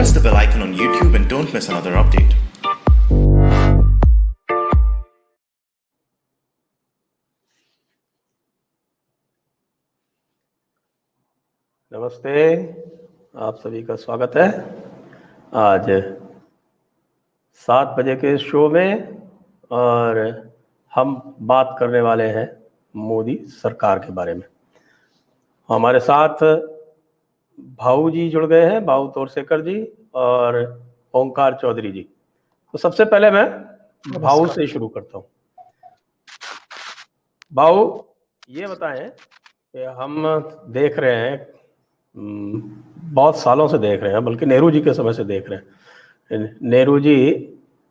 Press the bell icon on YouTube and don't miss another update. नमस्ते, आप सभी का स्वागत है आज 7 बजे के शो में। और हम बात करने वाले हैं मोदी सरकार के बारे में। हमारे साथ भाऊ जी जुड़ गए हैं, भाऊ तोरसेकर जी और ओंकार चौधरी जी। तो सबसे पहले मैं भाऊ से शुरू करता हूँ। भाऊ, ये बताएं कि हम देख रहे हैं, बहुत सालों से देख रहे हैं, बल्कि नेहरू जी के समय से देख रहे हैं। Nehru ji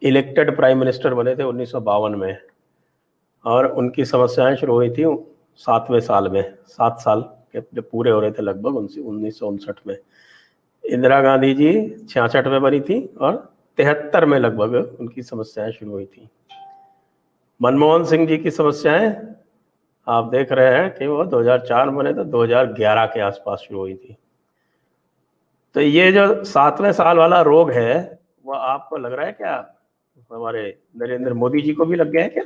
elected prime minister बने थे 1952 में, और उनकी समस्याएं शुरू हुई थी 7वें साल में। 7 साल के जब पूरे हो रहे थे लगभग 1959 में। इंदिरा गांधी जी 66 में बनी थी और 73 में लगभग उनकी समस्याएं शुरू हुई थी। मनमोहन सिंह जी की समस्याएं आप देख रहे हैं कि वो 2004 में बने तो 2011 के आसपास शुरू हुई थी। तो ये जो 7वें साल वाला रोग है, वो आपको लग रहा है क्या हमारे नरेंद्र मोदी जी को भी लग गया है क्या?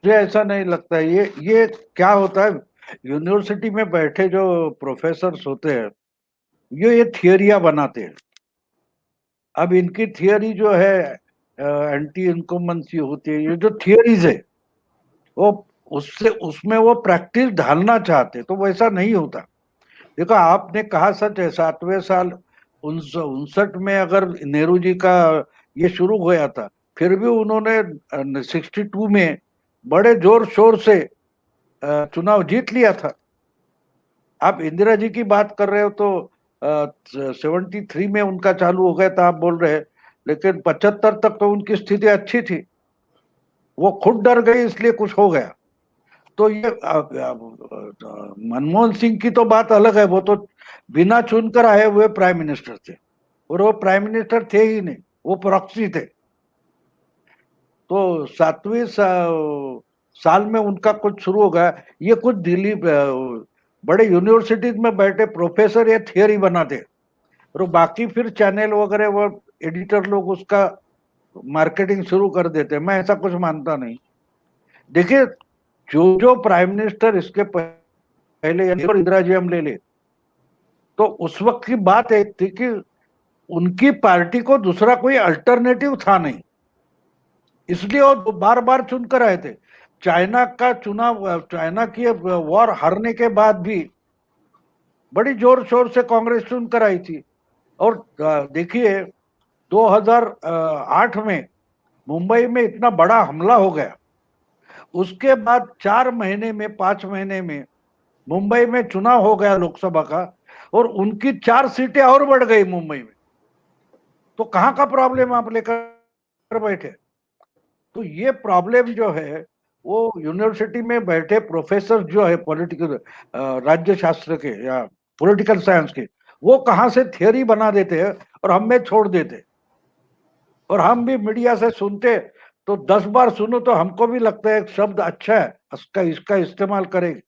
मुझे ऐसा नहीं लगता है। ये क्या होता है, यूनिवर्सिटी में बैठे जो प्रोफेसर्स होते हैं ये थियरिया बनाते हैं। अब इनकी थियरी जो है एंटी इनकम्बेंसी होती है, ये जो थियरीज है वो उसमें वो प्रैक्टिस ढालना चाहते, तो वैसा नहीं होता। देखो, आपने कहा सच है, 7वें साल 59 में अगर नेहरू जी का ये शुरू गया था, फिर भी उन्होंने 62 में बड़े जोर शोर से चुनाव जीत लिया था। आप इंदिरा जी की बात कर रहे हो तो 73 में उनका चालू हो गया था, आप बोल रहे हैं, लेकिन 75 तक तो उनकी स्थिति अच्छी थी। वो खुद डर गई, इसलिए कुछ हो गया। तो ये मनमोहन सिंह की तो बात अलग है, वो तो बिना चुनकर आए हुए प्राइम मिनिस्टर थे, और वो प्राइम मिनिस्टर थे ही नहीं, वो प्रॉक्सी थे। तो 7वें साल में उनका कुछ शुरू हो गया। ये कुछ दिल्ली बड़े यूनिवर्सिटीज में बैठे प्रोफेसर ये थियरी बनाते, और बाकी फिर चैनल वगैरह वो एडिटर लोग उसका मार्केटिंग शुरू कर देते। मैं ऐसा कुछ मानता नहीं। देखिए, जो प्राइम मिनिस्टर इसके पहले इंदिरा जी हम ले ले, तो उस वक्त की बात एक थी कि उनकी पार्टी को दूसरा कोई अल्टरनेटिव था नहीं, इसलिए वो बार बार चुनकर आए थे। चाइना का चुनाव, चाइना की वॉर हारने के बाद भी बड़ी जोर शोर से कांग्रेस चुनकर आई थी। और देखिए 2008 में मुंबई में इतना बड़ा हमला हो गया, उसके बाद 4 महीने में 5 महीने में मुंबई में चुनाव हो गया लोकसभा का, और उनकी 4 सीटें और बढ़ गई मुंबई में। तो कहां का प्रॉब्लम आप लेकर बैठे? तो ये प्रॉब्लम जो है वो यूनिवर्सिटी में बैठे प्रोफेसर जो है पॉलिटिकल राज्य शास्त्र के या पॉलिटिकल साइंस के, वो कहां से थियरी बना देते हैं और हम में छोड़ देते। और हम भी मीडिया से सुनते तो 10 बार सुनो तो हमको भी लगता है एक शब्द अच्छा है, इसका इस्तेमाल करेंगे,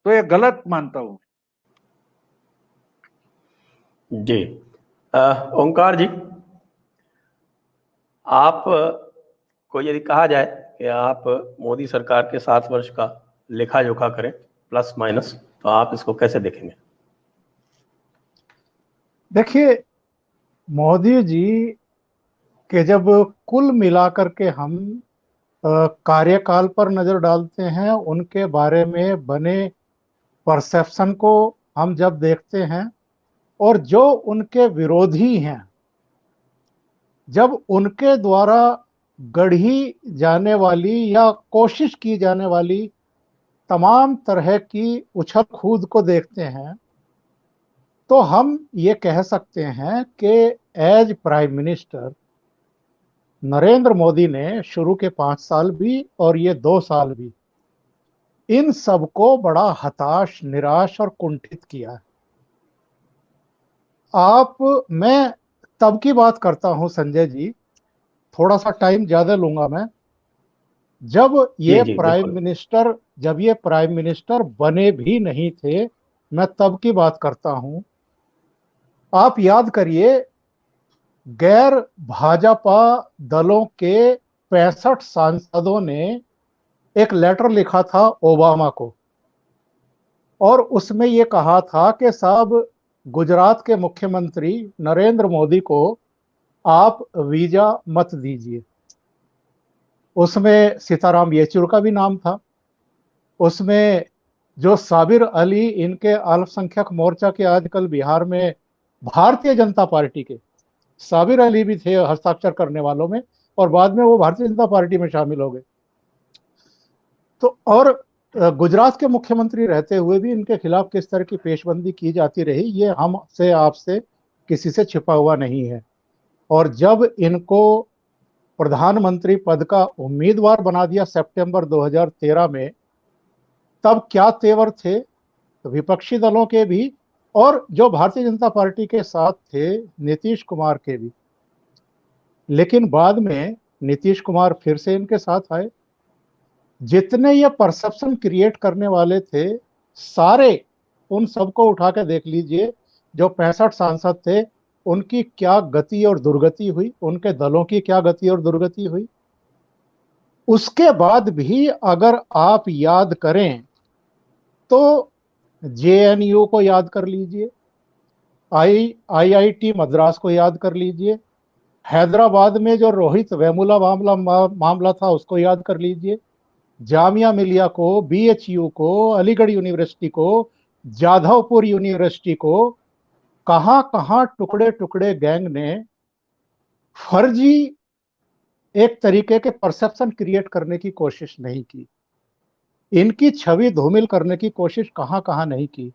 तो ये गलत मानता हूं। जी, ओंकार जी, आप को यदि कहा जाए कि आप मोदी सरकार के 7 वर्ष का लेखा जोखा करें प्लस माइनस, तो आप इसको कैसे देखेंगे? देखिए, मोदी जी के जब कुल मिलाकर के हम कार्यकाल पर नजर डालते हैं, उनके बारे में बने परसेप्शन को हम जब देखते हैं, और जो उनके विरोधी हैं, जब उनके द्वारा गढ़ी जाने वाली या कोशिश की जाने वाली तमाम तरह की उछल कूद को देखते हैं, तो हम ये कह सकते हैं कि as prime minister Narendra Modi ने शुरू के 5 साल भी और ये 2 साल भी इन सबको बड़ा हताश, निराश और कुंठित किया है। मैं तब की बात करता हूं संजय जी, थोड़ा सा टाइम ज्यादा लूंगा मैं। जब ये प्राइम मिनिस्टर बने भी नहीं थे, मैं तब की बात करता हूं। आप याद करिए, गैर भाजपा दलों के 65 सांसदों ने एक लेटर लिखा था ओबामा को, और उसमें ये कहा था कि साहब, गुजरात के मुख्यमंत्री नरेंद्र मोदी को आप वीजा मत दीजिए। उसमें सीताराम येचुरी का भी नाम था, उसमें जो साबिर अली, इनके अल्पसंख्यक मोर्चा के आजकल बिहार में भारतीय जनता पार्टी के साबिर अली भी थे हस्ताक्षर करने वालों में, और बाद में वो भारतीय जनता पार्टी में शामिल हो गए। तो और गुजरात के मुख्यमंत्री रहते हुए भी इनके खिलाफ किस तरह की पेशबंदी की जाती रही, ये हमसे आपसे किसी से छिपा हुआ नहीं है। और जब इनको प्रधानमंत्री पद का उम्मीदवार बना दिया सितंबर 2013 में, तब क्या तेवर थे विपक्षी दलों के भी, और जो भारतीय जनता पार्टी के साथ थे नीतीश कुमार के भी। लेकिन बाद में नीतीश कुमार फिर से इनके साथ आए। जितने ये परसेप्शन क्रिएट करने वाले थे, सारे उन सबको उठा के देख लीजिए। जो 65 सांसद थे, उनकी क्या गति और दुर्गति हुई, उनके दलों की क्या गति और दुर्गति हुई। उसके बाद भी अगर आप याद करें तो जेएनयू को याद कर लीजिए, आईआईटी मद्रास को याद कर लीजिए, हैदराबाद में जो रोहित वेमुला मामला था उसको याद कर लीजिए, जामिया मिलिया को, बीएचयू को, अलीगढ़ यूनिवर्सिटी को, जाधवपुर यूनिवर्सिटी को, कहां कहां टुकड़े टुकड़े गैंग ने फर्जी एक तरीके के परसेप्शन क्रिएट करने की कोशिश नहीं की, इनकी छवि धूमिल करने की कोशिश कहां कहां नहीं की।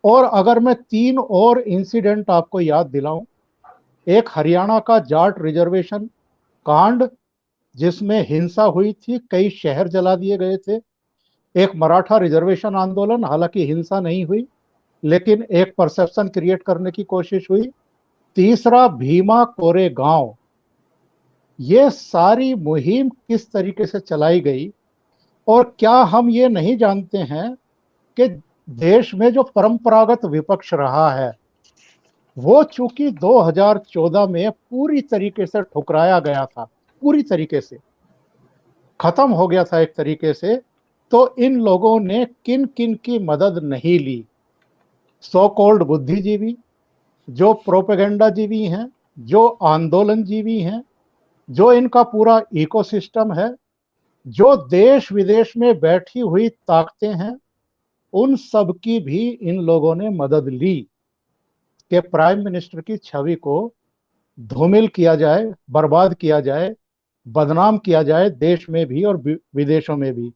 और अगर मैं 3 और इंसिडेंट आपको याद दिलाऊं, एक हरियाणा का जाट रिजर्वेशन कांड जिसमें हिंसा हुई थी, कई शहर जला दिए गए थे। एक मराठा रिजर्वेशन आंदोलन, हालांकि हिंसा नहीं हुई लेकिन एक परसेप्शन क्रिएट करने की कोशिश हुई। तीसरा भीमा कोरेगांव। ये सारी मुहिम किस तरीके से चलाई गई, और क्या हम ये नहीं जानते हैं कि देश में जो परंपरागत विपक्ष रहा है वो चूंकि 2014 में पूरी तरीके से ठुकराया गया था, पूरी तरीके से खत्म हो गया था एक तरीके से, तो इन लोगों ने किन किन की मदद नहीं ली। सो कॉल्ड बुद्धिजीवी, जो प्रोपेगेंडा जीवी हैं, जो आंदोलन जीवी हैं, जो इनका पूरा इकोसिस्टम है, जो देश विदेश में बैठी हुई ताकतें हैं, उन सब की भी इन लोगों ने मदद ली कि प्राइम मिनिस्टर की छवि को धूमिल किया जाए, बर्बाद किया जाए, बदनाम किया जाए, देश में भी और विदेशों में भी।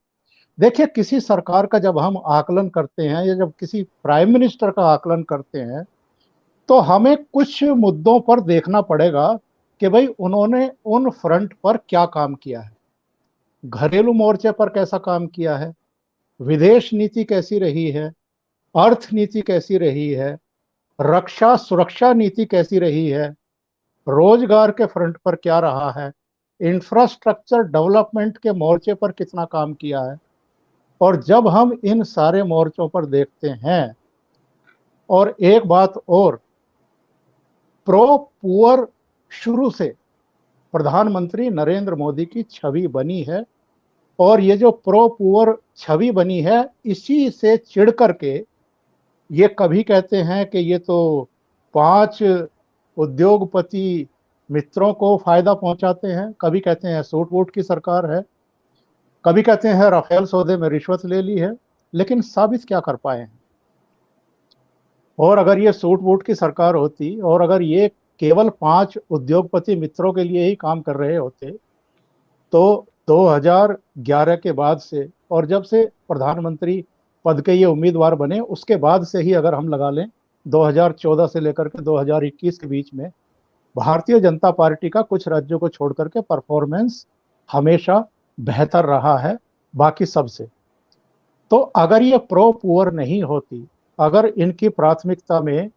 देखिए, किसी सरकार का जब हम आकलन करते हैं या जब किसी प्राइम मिनिस्टर का आकलन करते हैं तो हमें कुछ मुद्दों पर देखना पड़ेगा कि भाई उन्होंने उन फ्रंट पर क्या काम किया है, घरेलू मोर्चे पर कैसा काम किया है, विदेश नीति कैसी रही है, अर्थ नीति कैसी रही है, रक्षा सुरक्षा नीति कैसी रही है, रोजगार के फ्रंट पर क्या रहा है, इंफ्रास्ट्रक्चर डेवलपमेंट के मोर्चे पर कितना काम किया है। और जब हम इन सारे मोर्चों पर देखते हैं, और एक बात और, प्रो पुअर शुरू से प्रधानमंत्री नरेंद्र मोदी की छवि बनी है, और ये जो प्रो पुअर छवि बनी है, इसी से चिढ़ करके ये कभी कहते हैं कि ये तो 5 उद्योगपति मित्रों को फायदा पहुंचाते हैं, कभी कहते हैं सूट वूट की सरकार है, कभी कहते हैं राफेल सौदे में रिश्वत ले ली है, लेकिन साबित क्या कर पाए हैं। और अगर ये सूट वूट की सरकार होती और अगर ये केवल 5 उद्योगपति मित्रों के लिए ही काम कर रहे होते तो 2011 के बाद से, और जब से प्रधानमंत्री पद के ये उम्मीदवार बने उसके बाद से ही अगर हम लगा लें 2014 से लेकर के 2021 के बीच में, भारतीय जनता पार्टी का कुछ राज्यों को छोड़ करके परफॉर्मेंस हमेशा बेहतर रहा है बाकी सबसे। तो अगर ये प्रो पुअर नहीं होती, अगर इनकी प्राथमिकता में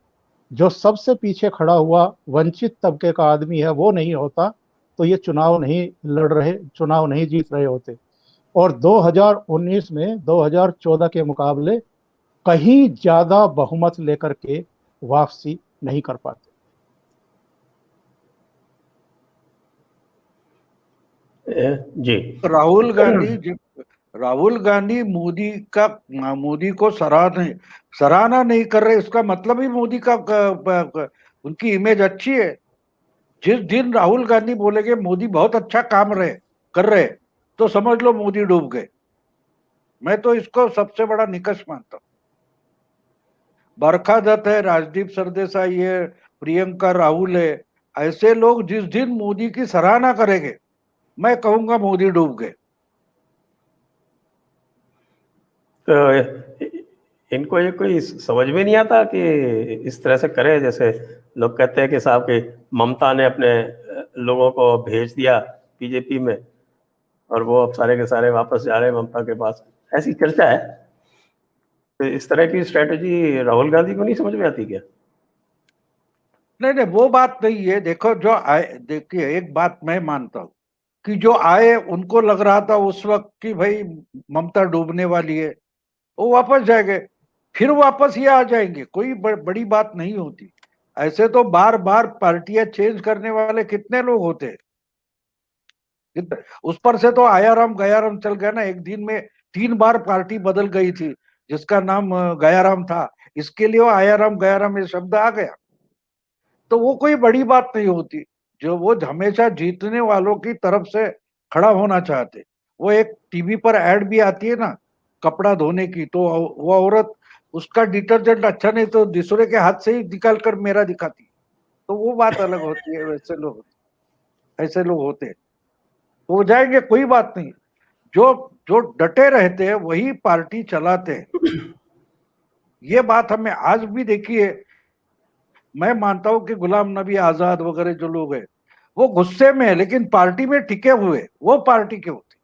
जो सबसे पीछे खड़ा हुआ वंचित तबके का आदमी है वो नहीं होता, तो ये चुनाव नहीं जीत रहे होते, और 2019 में 2014 के मुकाबले कहीं ज्यादा बहुमत लेकर के वापसी नहीं कर पाते। जी। राहुल गांधी मोदी को सराहना नहीं कर रहे, इसका मतलब ही मोदी का उनकी इमेज अच्छी है। जिस दिन राहुल गांधी बोलेंगे मोदी बहुत अच्छा कर रहे, तो समझ लो मोदी डूब गए। मैं तो इसको सबसे बड़ा निकष मानता हूं। बरखा दत्त है, राजदीप सरदेसाई है, प्रियंका राहुल है, ऐसे लोग जिस दिन मोदी की सराहना करेंगे, मैं कहूंगा मोदी डूब गए। तो इनको ये कोई समझ में नहीं आता कि इस तरह से करे, जैसे लोग कहते हैं कि साहब कि ममता ने अपने लोगों को भेज दिया बीजेपी में और वो अब सारे के सारे वापस जा रहे हैं ममता के पास, ऐसी चर्चा है। तो इस तरह की स्ट्रेटजी राहुल गांधी को नहीं समझ में आती क्या? नहीं, वो बात नहीं है। देखो, जो आए, देखिए एक बात मैं मानता हूं कि जो आए उनको लग रहा था उस वक्त कि भाई ममता डूबने वाली है, वो वापस जाएंगे, फिर वापस ये आ जाएंगे, कोई बड़ी बात नहीं होती। ऐसे तो बार बार पार्टियां चेंज करने वाले कितने लोग होते हैं। उस पर से तो आयाराम गयाराम चल गया ना, एक दिन में 3 बार पार्टी बदल गई थी जिसका नाम गयाराम था, इसके लिए वो आयाराम गयाराम ये शब्द आ गया। तो वो कोई बड़ी बात नहीं होती। जो वो हमेशा जीतने वालों की तरफ से खड़ा होना चाहते। वो एक टीवी पर ऐड भी आती है ना कपड़ा धोने की, तो वो औरत उसका डिटर्जेंट अच्छा नहीं तो दूसरे के हाथ से ही निकाल कर मेरा दिखाती, तो वो बात अलग होती है। ऐसे लोग होते हैं, तो हो जाएंगे, कोई बात नहीं। जो जो डटे रहते हैं वही पार्टी चलाते हैं। ये बात हमें आज भी देखिए। मैं मानता हूं कि गुलाम नबी आजाद वगैरह जो लोग हैं वो गुस्से में है, लेकिन पार्टी में टिके हुए वो पार्टी के होते।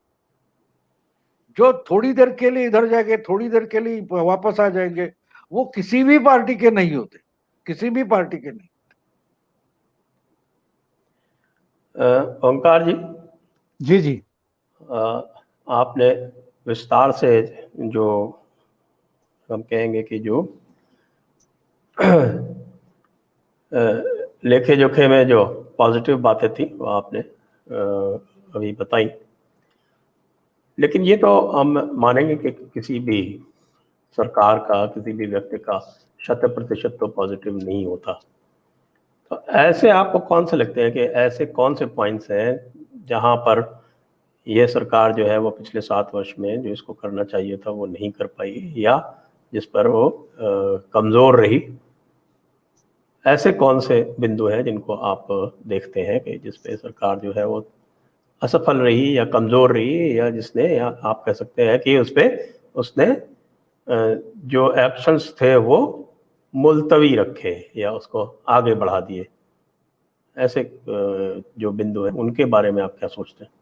जो थोड़ी देर के लिए इधर जाएंगे, थोड़ी देर के लिए वापस आ जाएंगे, वो किसी भी पार्टी के नहीं होते, किसी भी पार्टी के नहीं। ओंकार जी, जी जी। आपने विस्तार से जो हम कहेंगे कि जो लेखे जोखे में जो पॉजिटिव बातें थी वो आपने अभी बताई, लेकिन ये तो हम मानेंगे कि किसी भी सरकार का, किसी भी व्यक्ति का 100% तो पॉजिटिव नहीं होता। तो ऐसे आपको कौन से लगते हैं कि ऐसे कौन से पॉइंट्स हैं जहां पर ये सरकार जो है वो पिछले 7 वर्ष में जो इसको करना चाहिए था वो नहीं कर पाई, या जिस पर वो कमज़ोर रही? ऐसे कौन से बिंदु हैं जिनको आप देखते हैं कि जिस पे सरकार जो है वो असफल रही या कमज़ोर रही, या जिसने, या आप कह सकते हैं कि उसने जो एक्शंस थे वो मुलतवी रखे या उसको आगे बढ़ा दिए? ऐसे जो बिंदु हैं उनके बारे में आप क्या सोचते हैं?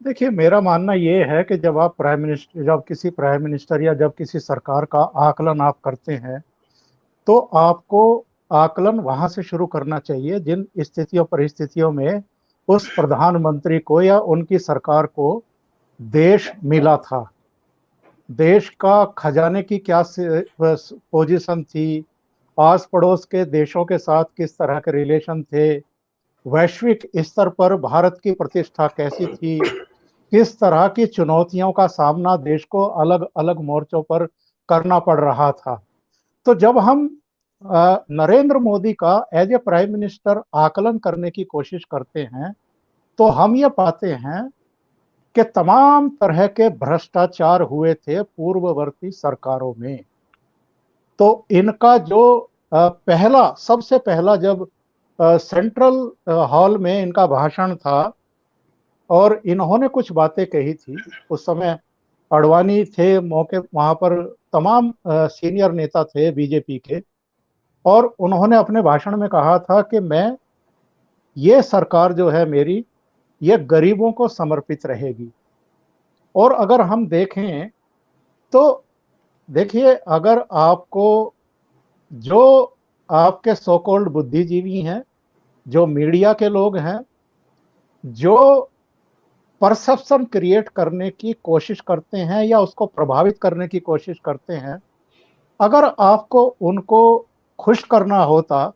देखिए, मेरा मानना ये है कि जब किसी प्राइम मिनिस्टर या जब किसी सरकार का आकलन आप करते हैं, तो आपको आकलन वहां से शुरू करना चाहिए जिन स्थितियों परिस्थितियों में उस प्रधानमंत्री को या उनकी सरकार को देश मिला था। देश का खजाने की क्या पोजीशन थी, आस पड़ोस के देशों के साथ किस तरह के रिलेशन थे, वैश्विक स्तर पर भारत की प्रतिष्ठा कैसी थी, किस तरह की चुनौतियों का सामना देश को अलग अलग मोर्चों पर करना पड़ रहा था। तो जब हम नरेंद्र मोदी का एज ए प्राइम मिनिस्टर आकलन करने की कोशिश करते हैं, तो हम ये पाते हैं कि तमाम तरह के भ्रष्टाचार हुए थे पूर्ववर्ती सरकारों में। तो इनका जो सबसे पहला जब सेंट्रल हॉल में इनका भाषण था और इन्होंने कुछ बातें कही थी, उस समय अडवाणी थे मौके, वहां पर तमाम सीनियर नेता थे बीजेपी के, और उन्होंने अपने भाषण में कहा था कि ये सरकार जो है मेरी, ये गरीबों को समर्पित रहेगी। और अगर हम देखें तो देखिए, अगर आपको जो आपके सो कॉल्ड बुद्धिजीवी हैं, जो मीडिया के लोग हैं, जो परसेप्शन क्रिएट करने की कोशिश करते हैं या उसको प्रभावित करने की कोशिश करते हैं, अगर आपको उनको खुश करना होता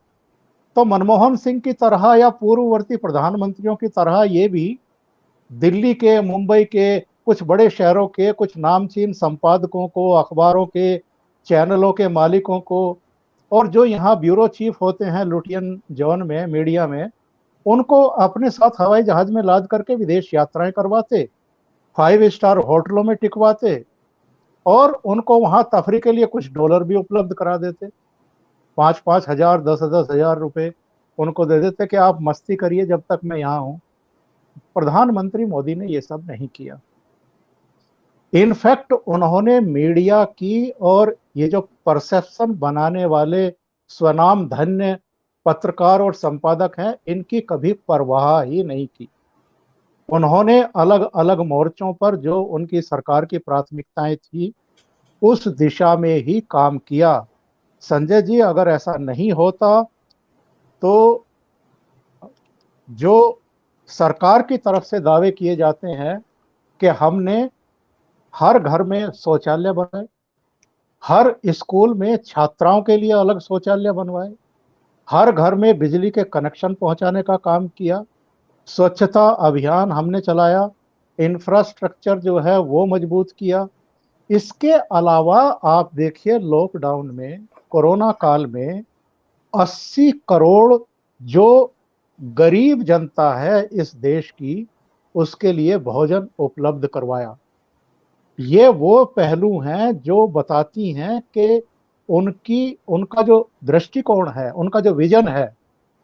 तो मनमोहन सिंह की तरह या पूर्ववर्ती प्रधानमंत्रियों की तरह ये भी दिल्ली के, मुंबई के, कुछ बड़े शहरों के कुछ नामचीन संपादकों को, अखबारों के, चैनलों के मालिकों को, और जो यहाँ ब्यूरो चीफ होते हैं लुटियन जोन में, मीडिया में, उनको अपने साथ हवाई जहाज में लाद करके विदेश यात्राएं करवाते, 5 स्टार होटलों में टिकवाते, और उनको वहां तफरी के लिए कुछ डॉलर भी उपलब्ध करा देते। 5,000 5,000 10,000 रुपए उनको दे देते कि आप मस्ती करिए जब तक मैं यहाँ हूं। प्रधानमंत्री मोदी ने ये सब नहीं किया। इनफैक्ट उन्होंने मीडिया की और ये जो परसेप्शन बनाने वाले स्वनाम धन्य पत्रकार और संपादक हैं, इनकी कभी परवाह ही नहीं की। उन्होंने अलग अलग मोर्चों पर जो उनकी सरकार की प्राथमिकताएं थी, उस दिशा में ही काम किया। संजय जी, अगर ऐसा नहीं होता तो जो सरकार की तरफ से दावे किए जाते हैं कि हमने हर घर में शौचालय बनाए, हर स्कूल में छात्राओं के लिए अलग शौचालय बनवाए, हर घर में बिजली के कनेक्शन पहुंचाने का काम किया, स्वच्छता अभियान हमने चलाया, इंफ्रास्ट्रक्चर जो है वो मजबूत किया। इसके अलावा आप देखिए, लॉकडाउन में, कोरोना काल में 80 करोड़ जो गरीब जनता है इस देश की, उसके लिए भोजन उपलब्ध करवाया। ये वो पहलू हैं जो बताती हैं कि उनका जो दृष्टिकोण है, उनका जो विजन है,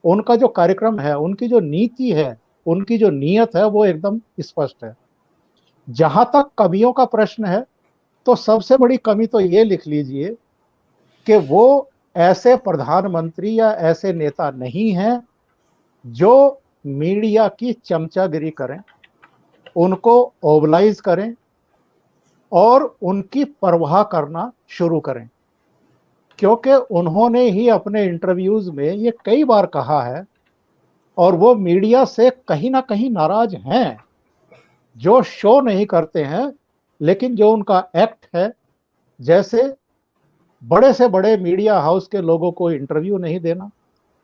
उनका जो कार्यक्रम है, उनकी जो नीति है, उनकी जो नीयत है, वो एकदम स्पष्ट है। जहां तक कमियों का प्रश्न है, तो सबसे बड़ी कमी तो ये लिख लीजिए कि वो ऐसे प्रधानमंत्री या ऐसे नेता नहीं हैं जो मीडिया की चमचागिरी करें, उनको ओबलाइज करें और उनकी परवाह करना शुरू करें। क्योंकि उन्होंने ही अपने इंटरव्यूज में ये कई बार कहा है, और वो मीडिया से कहीं ना कहीं नाराज हैं, जो शो नहीं करते हैं, लेकिन जो उनका एक्ट है, जैसे बड़े से बड़े मीडिया हाउस के लोगों को इंटरव्यू नहीं देना,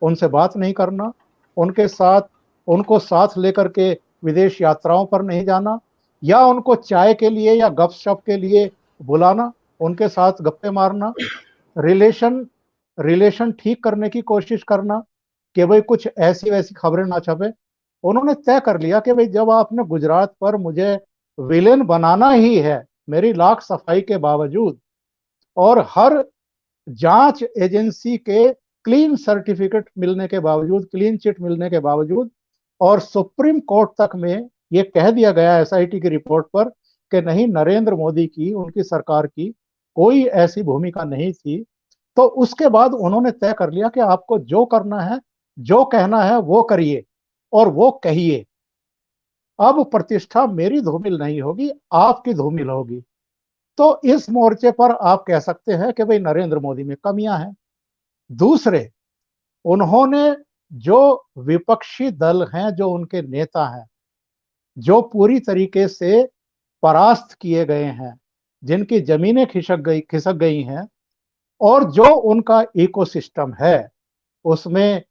उनसे बात नहीं करना, उनको साथ लेकर के विदेश यात्राओं पर नहीं जाना, या उनको चाय के लिए या गपशप के लिए बुलाना, उनके साथ गप्पे मारना, रिलेशन ठीक करने की कोशिश करना कि भाई कुछ ऐसी वैसी खबरें ना छपे। उन्होंने तय कर लिया कि भाई जब आपने गुजरात पर मुझे विलेन बनाना ही है, मेरी लाख सफाई के बावजूद और हर जांच एजेंसी के क्लीन सर्टिफिकेट मिलने के बावजूद, क्लीन चिट मिलने के बावजूद, और सुप्रीम कोर्ट तक में ये कह दिया गया एसआईटी की रिपोर्ट पर कि नहीं, नरेंद्र मोदी की, उनकी सरकार की कोई ऐसी भूमिका नहीं थी, तो उसके बाद उन्होंने तय कर लिया कि आपको जो करना है, जो कहना है वो करिए और वो कहिए। अब प्रतिष्ठा मेरी धूमिल नहीं होगी, आपकी धूमिल होगी। तो इस मोर्चे पर आप कह सकते हैं कि भाई नरेंद्र मोदी में कमियां हैं। दूसरे, उन्होंने जो विपक्षी दल हैं, जो उनके नेता हैं, जो पूरी तरीके से परास्त किए गए हैं, जिनकी जमीनें खिसक गई हैं, और जो उनका इकोसिस्टम है, उसमें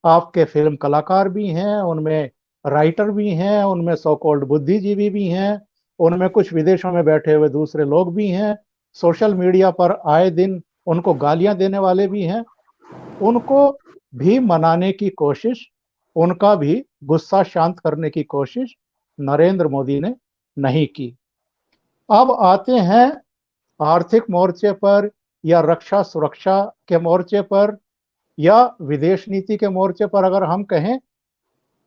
आपके फिल्म कलाकार भी हैं, उनमें राइटर भी हैं, उनमें सो कॉल्ड बुद्धिजीवी भी हैं, उनमें कुछ विदेशों में बैठे हुए दूसरे लोग भी हैं, सोशल मीडिया पर आए दिन उनको गालियां देने वाले भी हैं। उनको भी मनाने की कोशिश, उनका भी गुस्सा शांत करने की कोशिश नरेंद्र मोदी ने नहीं की। अब आते हैं आर्थिक मोर्चे पर, या रक्षा सुरक्षा के मोर्चे पर, या विदेश नीति के मोर्चे पर अगर हम कहें।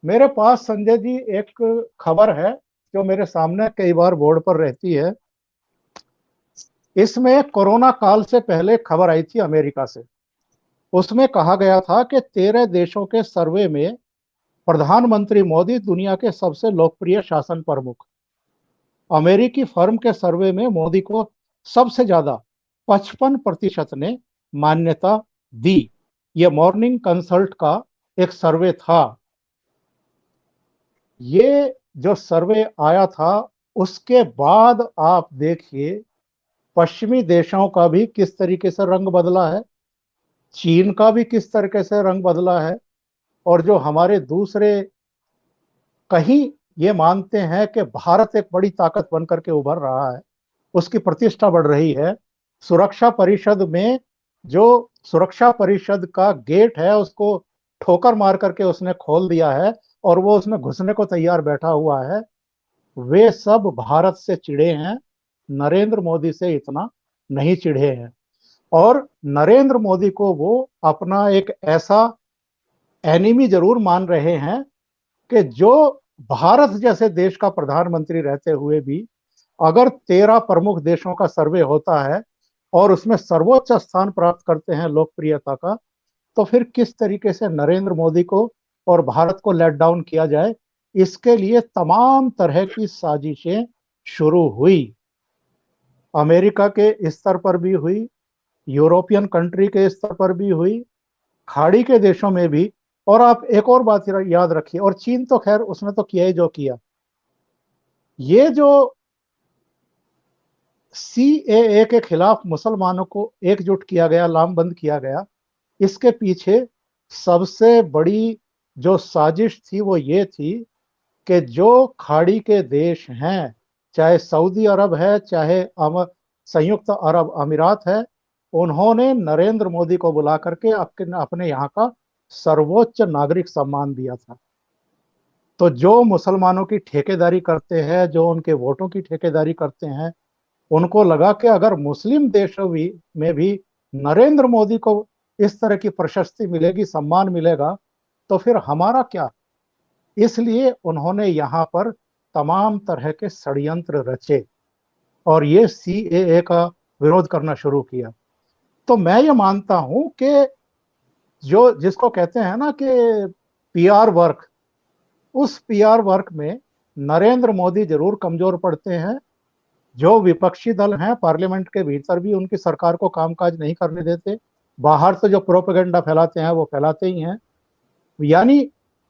मेरे पास संजय जी एक खबर है जो मेरे सामने कई बार बोर्ड पर रहती है। इसमें कोरोना काल से पहले खबर आई थी अमेरिका से। उसमें कहा गया था कि 13 देशों के सर्वे में प्रधानमंत्री मोदी दुनिया के सबसे लोकप्रिय शासन प्रमुख। अमेरिकी फर्म के सर्वे में मोदी को सबसे ज्यादा 55% ने मान्यता दी। यह मॉर्निंग कंसल्ट का एक सर्वे था। ये जो सर्वे आया था, उसके बाद आप देखिए पश्चिमी देशों का भी किस तरीके से रंग बदला है, चीन का भी किस तरीके से रंग बदला है, और जो हमारे दूसरे कहीं ये मानते हैं कि भारत एक बड़ी ताकत बन करके उभर रहा है, उसकी प्रतिष्ठा बढ़ रही है। सुरक्षा परिषद में जो सुरक्षा परिषद का गेट है उसको ठोकर मार करके उसने खोल दिया है और वो उसमें घुसने को तैयार बैठा हुआ है। वे सब भारत से चिढ़े हैं, नरेंद्र मोदी से इतना नहीं चिढ़े हैं। और नरेंद्र मोदी को वो अपना एक ऐसा एनिमी जरूर मान रहे हैं कि जो भारत जैसे देश का प्रधानमंत्री रहते हुए भी अगर 13 प्रमुख देशों का सर्वे होता है और उसमें सर्वोच्च स्थान प्राप्त करते हैं लोकप्रियता का, तो फिर किस तरीके से नरेंद्र मोदी को और भारत को लेट डाउन किया जाए, इसके लिए तमाम तरह की साजिशें शुरू हुई। अमेरिका के स्तर पर भी हुई, यूरोपियन कंट्री के स्तर पर भी हुई, खाड़ी के देशों में भी। और आप एक और बात याद रखिए, और चीन तो खैर उसने तो किया ही जो किया, ये जो सीएए के खिलाफ मुसलमानों को एकजुट किया गया, लामबंद किया गया, इसके पीछे सबसे बड़ी जो साजिश थी वो ये थी कि जो खाड़ी के देश हैं, चाहे सऊदी अरब है, चाहे संयुक्त अरब अमीरात है, उन्होंने नरेंद्र मोदी को बुला करके अपने यहाँ का सर्वोच्च नागरिक सम्मान दिया था। तो जो मुसलमानों की ठेकेदारी करते हैं, जो उनके वोटों की ठेकेदारी करते हैं, उनको लगा कि अगर मुस्लिम देशों में भी नरेंद्र मोदी को इस तरह की प्रशस्ति मिलेगी, सम्मान मिलेगा, तो फिर हमारा क्या। इसलिए उन्होंने यहाँ पर तमाम तरह के षड्यंत्र रचे और ये सीएए का विरोध करना शुरू किया। तो मैं ये मानता हूं कि जो जिसको कहते हैं ना कि पीआर वर्क, उस पीआर वर्क में नरेंद्र मोदी जरूर कमजोर पड़ते हैं। जो विपक्षी दल हैं पार्लियामेंट के भीतर भी उनकी सरकार को कामकाज नहीं करने देते, बाहर से जो प्रोपेगेंडा फैलाते हैं वो फैलाते ही हैं। यानी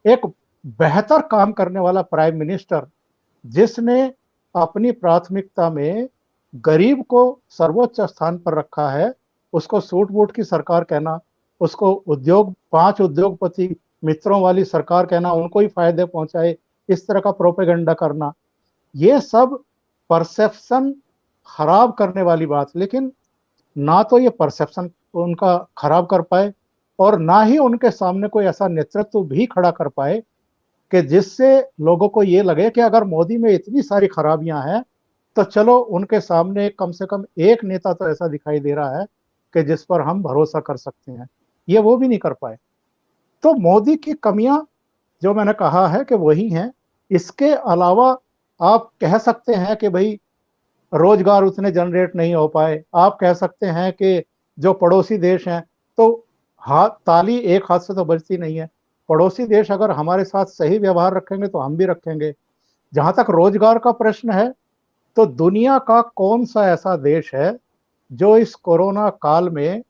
एक बेहतर काम करने वाला प्राइम मिनिस्टर जिसने अपनी प्राथमिकता में गरीब को सर्वोच्च स्थान पर रखा है, उसको सूट बूट की सरकार कहना, उसको 5 उद्योगपति मित्रों वाली सरकार कहना, उनको ही फायदे पहुंचाए, इस तरह का प्रोपेगेंडा करना, ये सब परसेप्शन खराब करने वाली बात। लेकिन ना तो ये परसेप्शन उनका खराब कर पाए और ना ही उनके सामने कोई ऐसा नेतृत्व भी खड़ा कर पाए कि जिससे लोगों को ये लगे कि अगर मोदी में इतनी सारी खराबियां हैं तो चलो उनके सामने कम से कम एक नेता तो ऐसा दिखाई दे रहा है कि जिस पर हम भरोसा कर सकते हैं। ये वो भी नहीं कर पाए। तो मोदी की कमियां जो मैंने कहा है कि वही हैं। इसके अलावा आप कह सकते हैं कि भाई रोजगार उतने जनरेट नहीं हो पाए, आप कह सकते हैं कि जो पड़ोसी देश हैं, तो ताली एक हाथ से तो बजती नहीं है। पड़ोसी देश अगर हमारे साथ सही व्यवहार रखेंगे तो हम भी रखेंगे। जहां तक रोजगार का प्रश्न है, तो दुनिया का कौन सा ऐसा देश है जो इस कोरोना काल में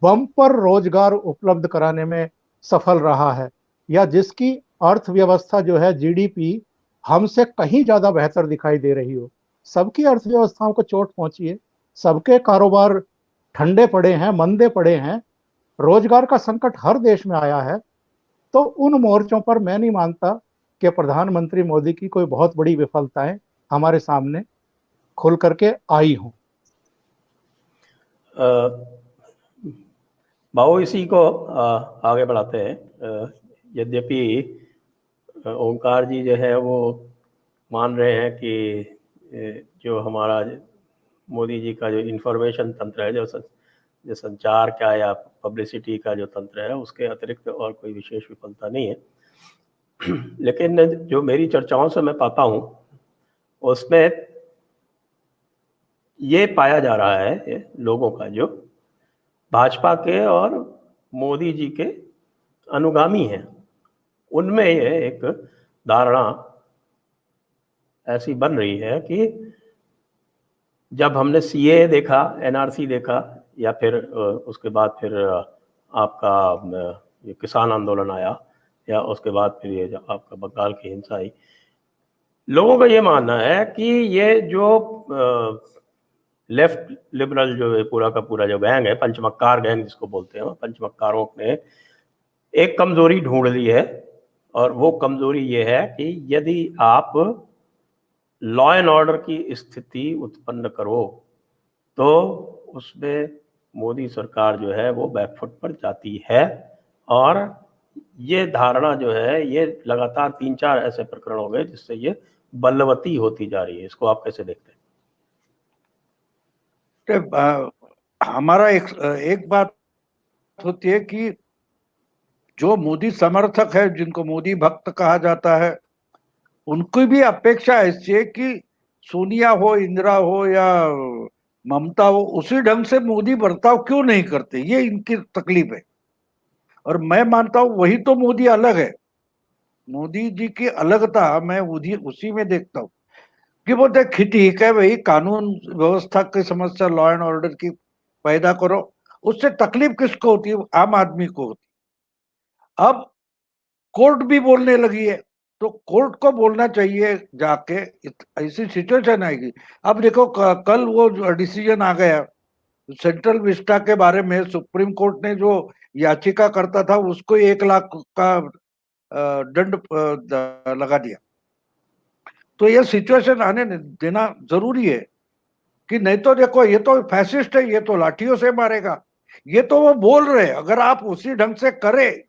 बम्पर रोजगार उपलब्ध कराने में सफल रहा है, या जिसकी अर्थव्यवस्था जो है जीडीपी हमसे कहीं ज्यादा बेहतर दिखाई दे रही हो। सबकी अर्थव्यवस्थाओं को चोट पहुंची है, सबके कारोबार ठंडे पड़े हैं, मंदे पड़े हैं, रोजगार का संकट हर देश में आया है। तो उन मोर्चों पर मैं नहीं मानता कि प्रधानमंत्री मोदी की कोई बहुत बड़ी विफलताएं हमारे सामने खुल करके आई हों। बाबू इसी को आगे बढ़ाते हैं। यद्यपि ओंकार जी जो है वो मान रहे हैं कि जो हमारा मोदी जी का जो इंफॉर्मेशन तंत्र है, जो संचार का या पब्लिसिटी का जो तंत्र है, उसके अतिरिक्त और कोई विशेष विफलता नहीं है। लेकिन जो मेरी चर्चाओं से मैं पाता हूँ उसमें ये पाया जा रहा है लोगों का, जो भाजपा के और मोदी जी के अनुगामी हैं, उनमें ये एक धारणा ऐसी बन रही है कि जब हमने सीए देखा, एनआरसी देखा, या फिर उसके बाद फिर आपका ये किसान आंदोलन आया, या उसके बाद फिर ये आपका बंगाल की हिंसा आई, लोगों का ये मानना है कि ये जो लेफ्ट लिबरल जो पूरा का पूरा जो गैंग है, पंचमक्कार गैंग जिसको बोलते हैं, पंचमक्कारों ने एक कमजोरी ढूंढ ली है और वो कमजोरी ये है कि यदि आप लॉ एंड ऑर्डर की स्थिति उत्पन्न करो तो उसमें मोदी सरकार जो है वो बैकफुट पर जाती है। और ये धारणा जो है, ये लगातार 3-4 ऐसे प्रकरण हो गए जिससे ये बलवती होती जा रही है। इसको आप कैसे देखते हैं? हमारा एक बात होती है कि जो मोदी समर्थक है, जिनको मोदी भक्त कहा जाता है, उनकी भी अपेक्षा ऐसी है कि सोनिया हो, इंदिरा हो या ममता हो, उसी ढंग से मोदी बर्ताव क्यों नहीं करते, ये इनकी तकलीफ है। और मैं मानता हूं वही तो मोदी अलग है। मोदी जी की अलगता मैं उसी में देखता हूं कि वो देख ठीक है भाई, कानून व्यवस्था की समस्या, लॉ एंड ऑर्डर की पैदा करो, उससे तकलीफ किसको होती है? आम आदमी को होती है। अब कोर्ट भी बोलने लगी है, तो कोर्ट को बोलना चाहिए जाके, ऐसी सिचुएशन आएगी। अब देखो कल वो डिसीजन आ गया सेंट्रल विस्टा के बारे में, सुप्रीम कोर्ट ने जो याचिका करता था उसको 1 लाख का दंड लगा दिया। तो ये सिचुएशन आने देना जरूरी है कि नहीं तो देखो ये तो फैसिस्ट है, ये तो लाठियों से मारेगा, ये तो वो बोल रहे हैं। अगर आप उसी ढंग से करें,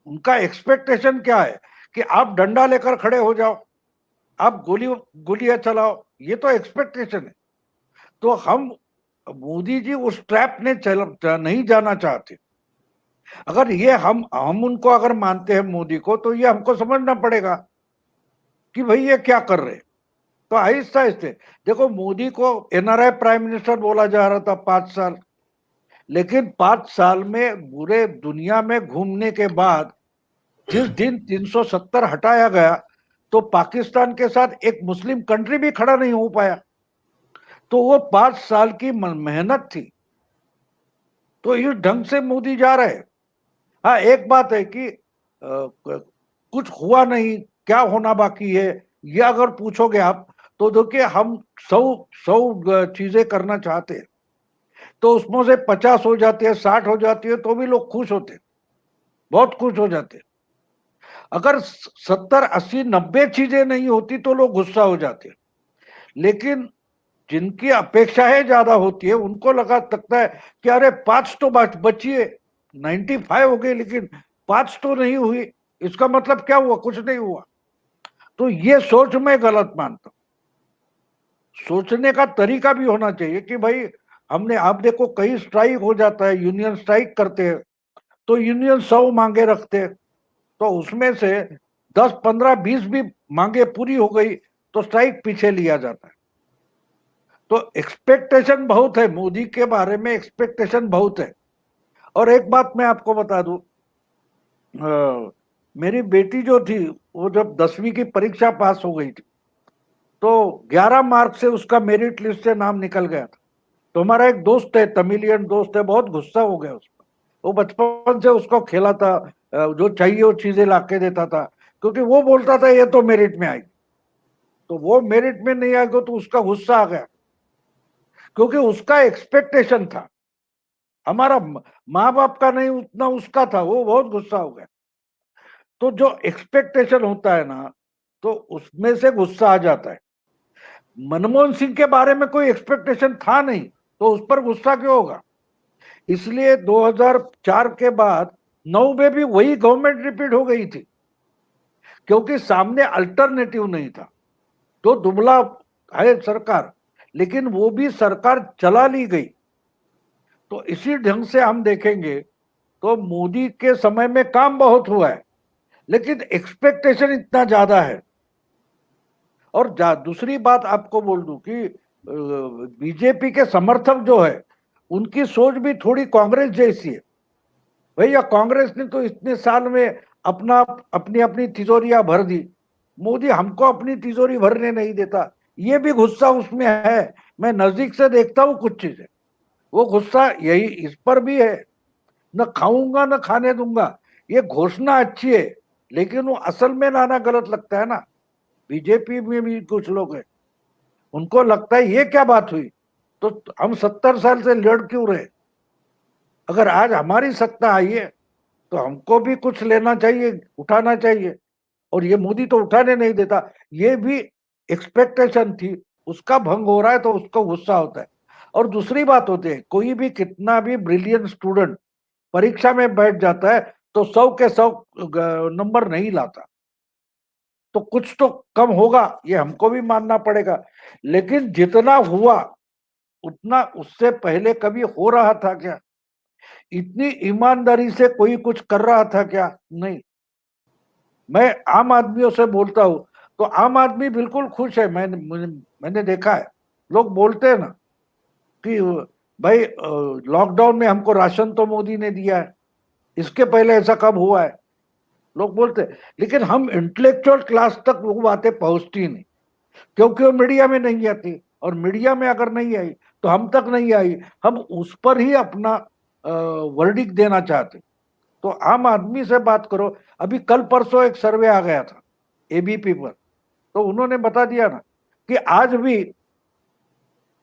उनका एक्सपेक्टेशन क्या है कि आप डंडा लेकर खड़े हो जाओ, आप गोलियां चलाओ, ये तो एक्सपेक्टेशन है। तो हम मोदी जी उस ट्रैप में नहीं जाना चाहते। अगर ये हम उनको अगर मानते हैं मोदी को, तो ये हमको समझना पड़ेगा कि भाई ये क्या कर रहे हैं। तो आहिस्ता आहिस्ते देखो, मोदी को एनआरआई प्राइम मिनिस्टर बोला जा रहा था 5 साल, लेकिन 5 साल में पूरे दुनिया में घूमने के बाद जिस दिन 370 हटाया गया, तो पाकिस्तान के साथ एक मुस्लिम कंट्री भी खड़ा नहीं हो पाया। तो वो 5 साल की मेहनत थी। तो इस ढंग से मोदी जा रहे हैं। हाँ, एक बात है कि कुछ हुआ नहीं, क्या होना बाकी है, ये अगर पूछोगे आप, तो देखिए हम 100 चीजें करना चाहते हैं, तो उसमें से 50 हो जाती है, 60 हो जाती है, तो भी लोग खुश होते, बहुत खुश हो जाते। अगर 70, 80, 90 चीजें नहीं होती तो लोग गुस्सा हो जाते। लेकिन जिनकी अपेक्षाएं ज्यादा होती है, उनको लगा सकता है कि अरे 5 तो बचिए, 95 हो गए लेकिन 5 तो नहीं हुई, इसका मतलब क्या हुआ? कुछ नहीं हुआ। तो ये सोच मैं गलत मानता हूं। सोचने का तरीका भी होना चाहिए कि भाई हमने, आप देखो कई स्ट्राइक हो जाता है, यूनियन स्ट्राइक करते हैं, तो यूनियन 100 मांगे रखते हैं, तो उसमें से 10, 15, 20 भी मांगे पूरी हो गई तो स्ट्राइक पीछे लिया जाता है। तो एक्सपेक्टेशन बहुत है मोदी के बारे में, एक्सपेक्टेशन बहुत है। और एक बात मैं आपको बता दूं, मेरी बेटी जो थी, वो जब 10वीं की परीक्षा पास हो गई थी, तो 11 मार्क से उसका मेरिट लिस्ट से नाम निकल गया था। तो हमारा एक दोस्त है, तमिलियन दोस्त है, बहुत गुस्सा हो गया उस पर। वो बचपन से उसको खेला था, जो चाहिए वो चीजें लाके देता था, क्योंकि वो बोलता था ये तो मेरिट में आएगी। तो वो मेरिट में नहीं आएगा तो उसका गुस्सा आ गया, क्योंकि उसका एक्सपेक्टेशन था, हमारा माँ बाप का नहीं उतना उसका था। वो बहुत गुस्सा हो गया। तो जो एक्सपेक्टेशन होता है ना, तो उसमें से गुस्सा आ जाता है। मनमोहन सिंह के बारे में कोई एक्सपेक्टेशन था नहीं, तो उस पर गुस्सा क्यों होगा? इसलिए 2004 के बाद 9 में भी वही गवर्नमेंट रिपीट हो गई थी, क्योंकि सामने अल्टरनेटिव नहीं था। तो दुबला है सरकार, लेकिन वो भी सरकार चला ली गई। तो इसी ढंग से हम देखेंगे तो मोदी के समय में काम बहुत हुआ है, लेकिन एक्सपेक्टेशन इतना ज्यादा है। और दूसरी बात आपको बोल दूं कि बीजेपी के समर्थक जो है, उनकी सोच भी थोड़ी कांग्रेस जैसी है। भैया कांग्रेस ने तो इतने साल में अपनी अपनी तिजोरियां भर दी, मोदी हमको अपनी तिजोरी भरने नहीं देता, ये भी गुस्सा उसमें है। मैं नजदीक से देखता हूं कुछ चीजें, वो गुस्सा यही इस पर भी है। न खाऊंगा न खाने दूंगा, ये घोषणा अच्छी है, लेकिन वो असल में लाना गलत लगता है ना। बीजेपी में भी कुछ लोग हैं, उनको लगता है ये क्या बात हुई, तो हम 70 साल से लड़ क्यों रहे? अगर आज हमारी सत्ता आई है तो हमको भी कुछ लेना चाहिए, उठाना चाहिए। और ये मोदी तो उठाने नहीं देता, ये भी एक्सपेक्टेशन थी, उसका भंग हो रहा है तो उसको गुस्सा होता है। और दूसरी बात होती है, कोई भी कितना भी ब्रिलियंट स्टूडेंट परीक्षा में बैठ जाता है तो 100 के 100 नंबर नहीं लाता, तो कुछ तो कम होगा, ये हमको भी मानना पड़ेगा। लेकिन जितना हुआ उतना उससे पहले कभी हो रहा था क्या? इतनी ईमानदारी से कोई कुछ कर रहा था क्या? नहीं। मैं आम आदमियों से बोलता हूं तो आम आदमी बिल्कुल खुश है। मैंने देखा है, लोग बोलते हैं ना कि भाई लॉकडाउन में हमको राशन तो मोदी ने दिया है, इसके पहले ऐसा कब हुआ है, लोग बोलते हैं। लेकिन हम इंटेलेक्चुअल क्लास तक वो बातें पहुंचती नहीं, क्योंकि वो मीडिया में नहीं आती, और मीडिया में अगर नहीं आई तो हम तक नहीं आई, हम उस पर ही अपना वर्डिक्ट देना चाहते। तो आम आदमी से बात करो। अभी कल परसों एक सर्वे आ गया था एबीपी पर, तो उन्होंने बता दिया ना कि आज भी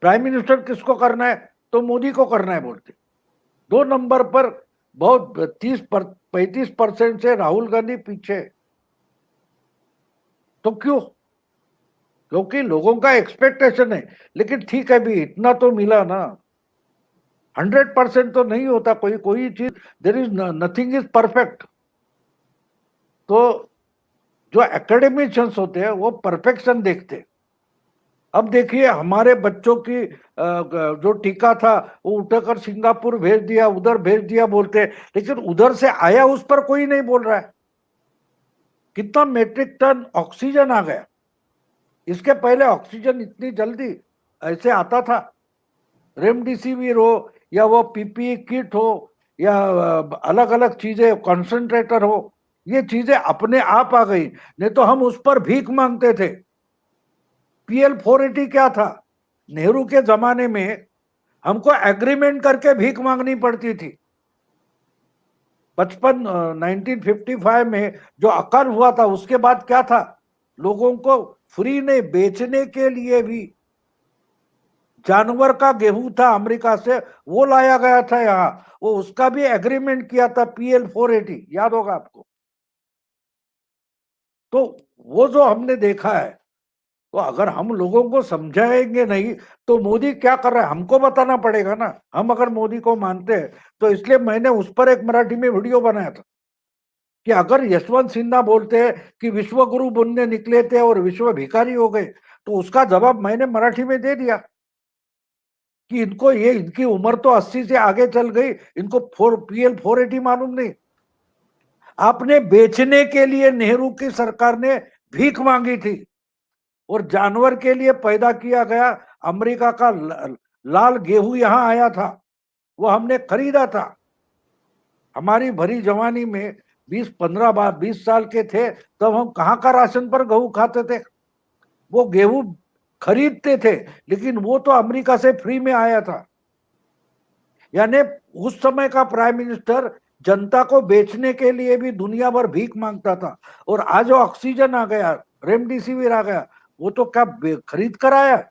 प्राइम मिनिस्टर किसको करना है, तो मोदी को करना है बोलते। 2 नंबर पर बहुत 35% से राहुल गांधी पीछे। तो क्यों? क्योंकि लोगों का एक्सपेक्टेशन है। लेकिन ठीक है भी, इतना तो मिला ना। 100% तो नहीं होता कोई कोई चीज, there is nothing is perfect. तो जो एकेडमिशियंस होते हैं वो परफेक्शन देखते हैं। अब देखिए हमारे बच्चों की जो टीका था वो उठाकर सिंगापुर भेज दिया, उधर भेज दिया बोलते हैं, लेकिन उधर से आया उस पर कोई नहीं बोल रहा है। कितना मेट्रिक टन ऑक्सीजन आ गया, इसके पहले ऑक्सीजन इतनी जल्दी ऐसे आता था? रेमडेसिविर हो या वो पीपीई किट हो या अलग अलग चीजें, कॉन्सेंट्रेटर हो, ये चीजें अपने आप आ गई। नहीं तो हम उस पर भीख मांगते थे। PL 480 क्या था? नेहरू के जमाने में हमको एग्रीमेंट करके भीख मांगनी पड़ती थी। 1955 में जो अकाल हुआ था उसके बाद क्या था? लोगों को फ्री ने बेचने के लिए भी जानवर का गेहूं था अमेरिका से, वो लाया गया था यहाँ, वो उसका भी एग्रीमेंट किया था PL 480, याद होगा आपको। तो वो जो हमने देखा है, तो अगर हम लोगों को समझाएंगे नहीं तो मोदी क्या कर रहा है हमको बताना पड़ेगा ना। हम अगर मोदी को मानते हैं तो इसलिए मैंने उस पर एक मराठी में वीडियो बनाया था कि अगर यशवंत सिन्हा बोलते हैं कि विश्व गुरु बनने निकले थे और विश्व भिखारी हो गए, तो उसका जवाब मैंने मराठी में दे दिया कि इनको ये, इनकी उम्र तो 80 से आगे चल गई, इनको PL 480 मालूम नहीं। आपने बेचने के लिए नेहरू की सरकार ने भीख मांगी थी, और जानवर के लिए पैदा किया गया अमेरिका का लाल गेहूं यहां आया था, वो हमने खरीदा था। हमारी भरी जवानी में 20 साल के थे तब हम कहां का राशन पर गेहूं खाते थे? वो गेहूं खरीदते थे, लेकिन वो तो अमेरिका से फ्री में आया था। यानी उस समय का प्राइम मिनिस्टर जनता को बेचने के लिए भी दुनिया भर भीख मांगता था। और आज ऑक्सीजन आ गया, रेमडेसिविर आ गया, वो तो क्या खरीद कर आया?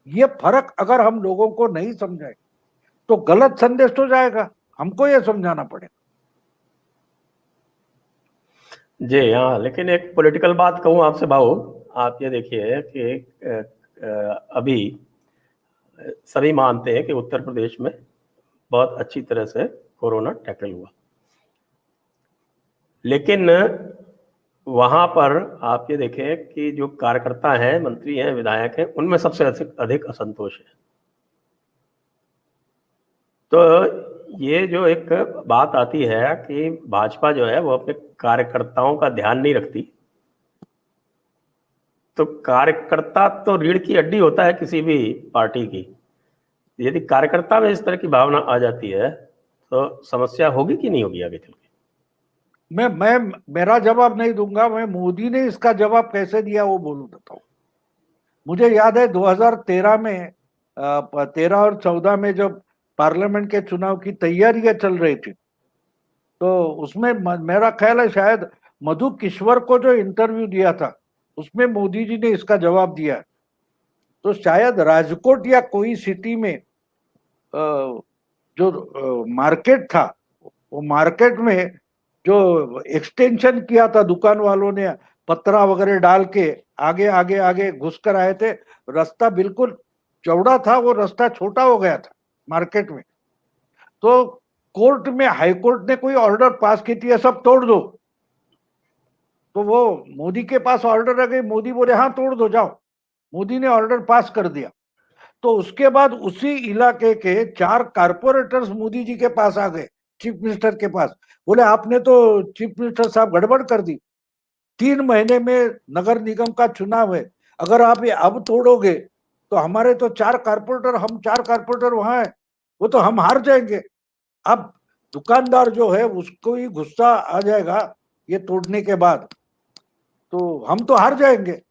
ये फर्क अगर हम लोगों को नहीं समझाए तो गलत संदेश तो जाएगा, हमको ये समझाना पड़ेगा। जी हाँ, लेकिन एक पॉलिटिकल बात कहूँ आपसे भाऊ, आप ये देखिए कि अभी सभी मानते हैं कि उत्तर प्रदेश में बहुत अच्छी तरह से कोरोना टैकल हुआ, लेकिन वहां पर आप ये देखें कि जो कार्यकर्ता हैं, मंत्री हैं, विधायक हैं, उनमें सबसे अधिक असंतोष है। तो ये जो एक बात आती है कि भाजपा जो है वो अपने कार्यकर्ताओं का ध्यान नहीं रखती, तो कार्यकर्ता तो रीढ़ की हड्डी होता है किसी भी पार्टी की। यदि कार्यकर्ता में इस तरह की भावना आ जाती है तो समस्या होगी कि नहीं होगी आगे चल के? मैं मेरा जवाब नहीं दूंगा, मैं मोदी ने इसका जवाब कैसे दिया वो बोल देता हूँ। मुझे याद है 2013 में 13 और 14 में जब पार्लियामेंट के चुनाव की तैयारियां चल रही थी, तो उसमें मेरा ख्याल है शायद मधु किश्वर को जो इंटरव्यू दिया था उसमें मोदी जी ने इसका जवाब दिया। तो शायद राजकोट या कोई सिटी में जो मार्केट था वो मार्केट में जो एक्सटेंशन किया था दुकान वालों ने, पत्रा वगैरह डाल के आगे आगे आगे घुस कर आए थे, रास्ता बिल्कुल चौड़ा था, वो रास्ता छोटा हो गया था मार्केट में। तो कोर्ट में, हाई कोर्ट ने कोई ऑर्डर पास की थी, सब तोड़ दो। तो वो मोदी के पास ऑर्डर आ गई, मोदी बोले हाँ तोड़ दो जाओ, मोदी ने ऑर्डर पास कर दिया। तो उसके बाद उसी इलाके के 4 कारपोरेटर्स मोदी जी के पास आ गए, चीफ मिनिस्टर के पास, बोले आपने तो चीफ मिनिस्टर साहब गड़बड़ कर दी, 3 महीने में नगर निगम का चुनाव है, अगर आप ये अब तोड़ोगे तो हमारे तो 4 कारपोरेटर, हम 4 कारपोरेटर वहां है, वो तो हम हार जाएंगे। अब दुकानदार जो है उसको ही गुस्सा आ जाएगा ये तोड़ने के बाद, तो हम तो हार जाएंगे।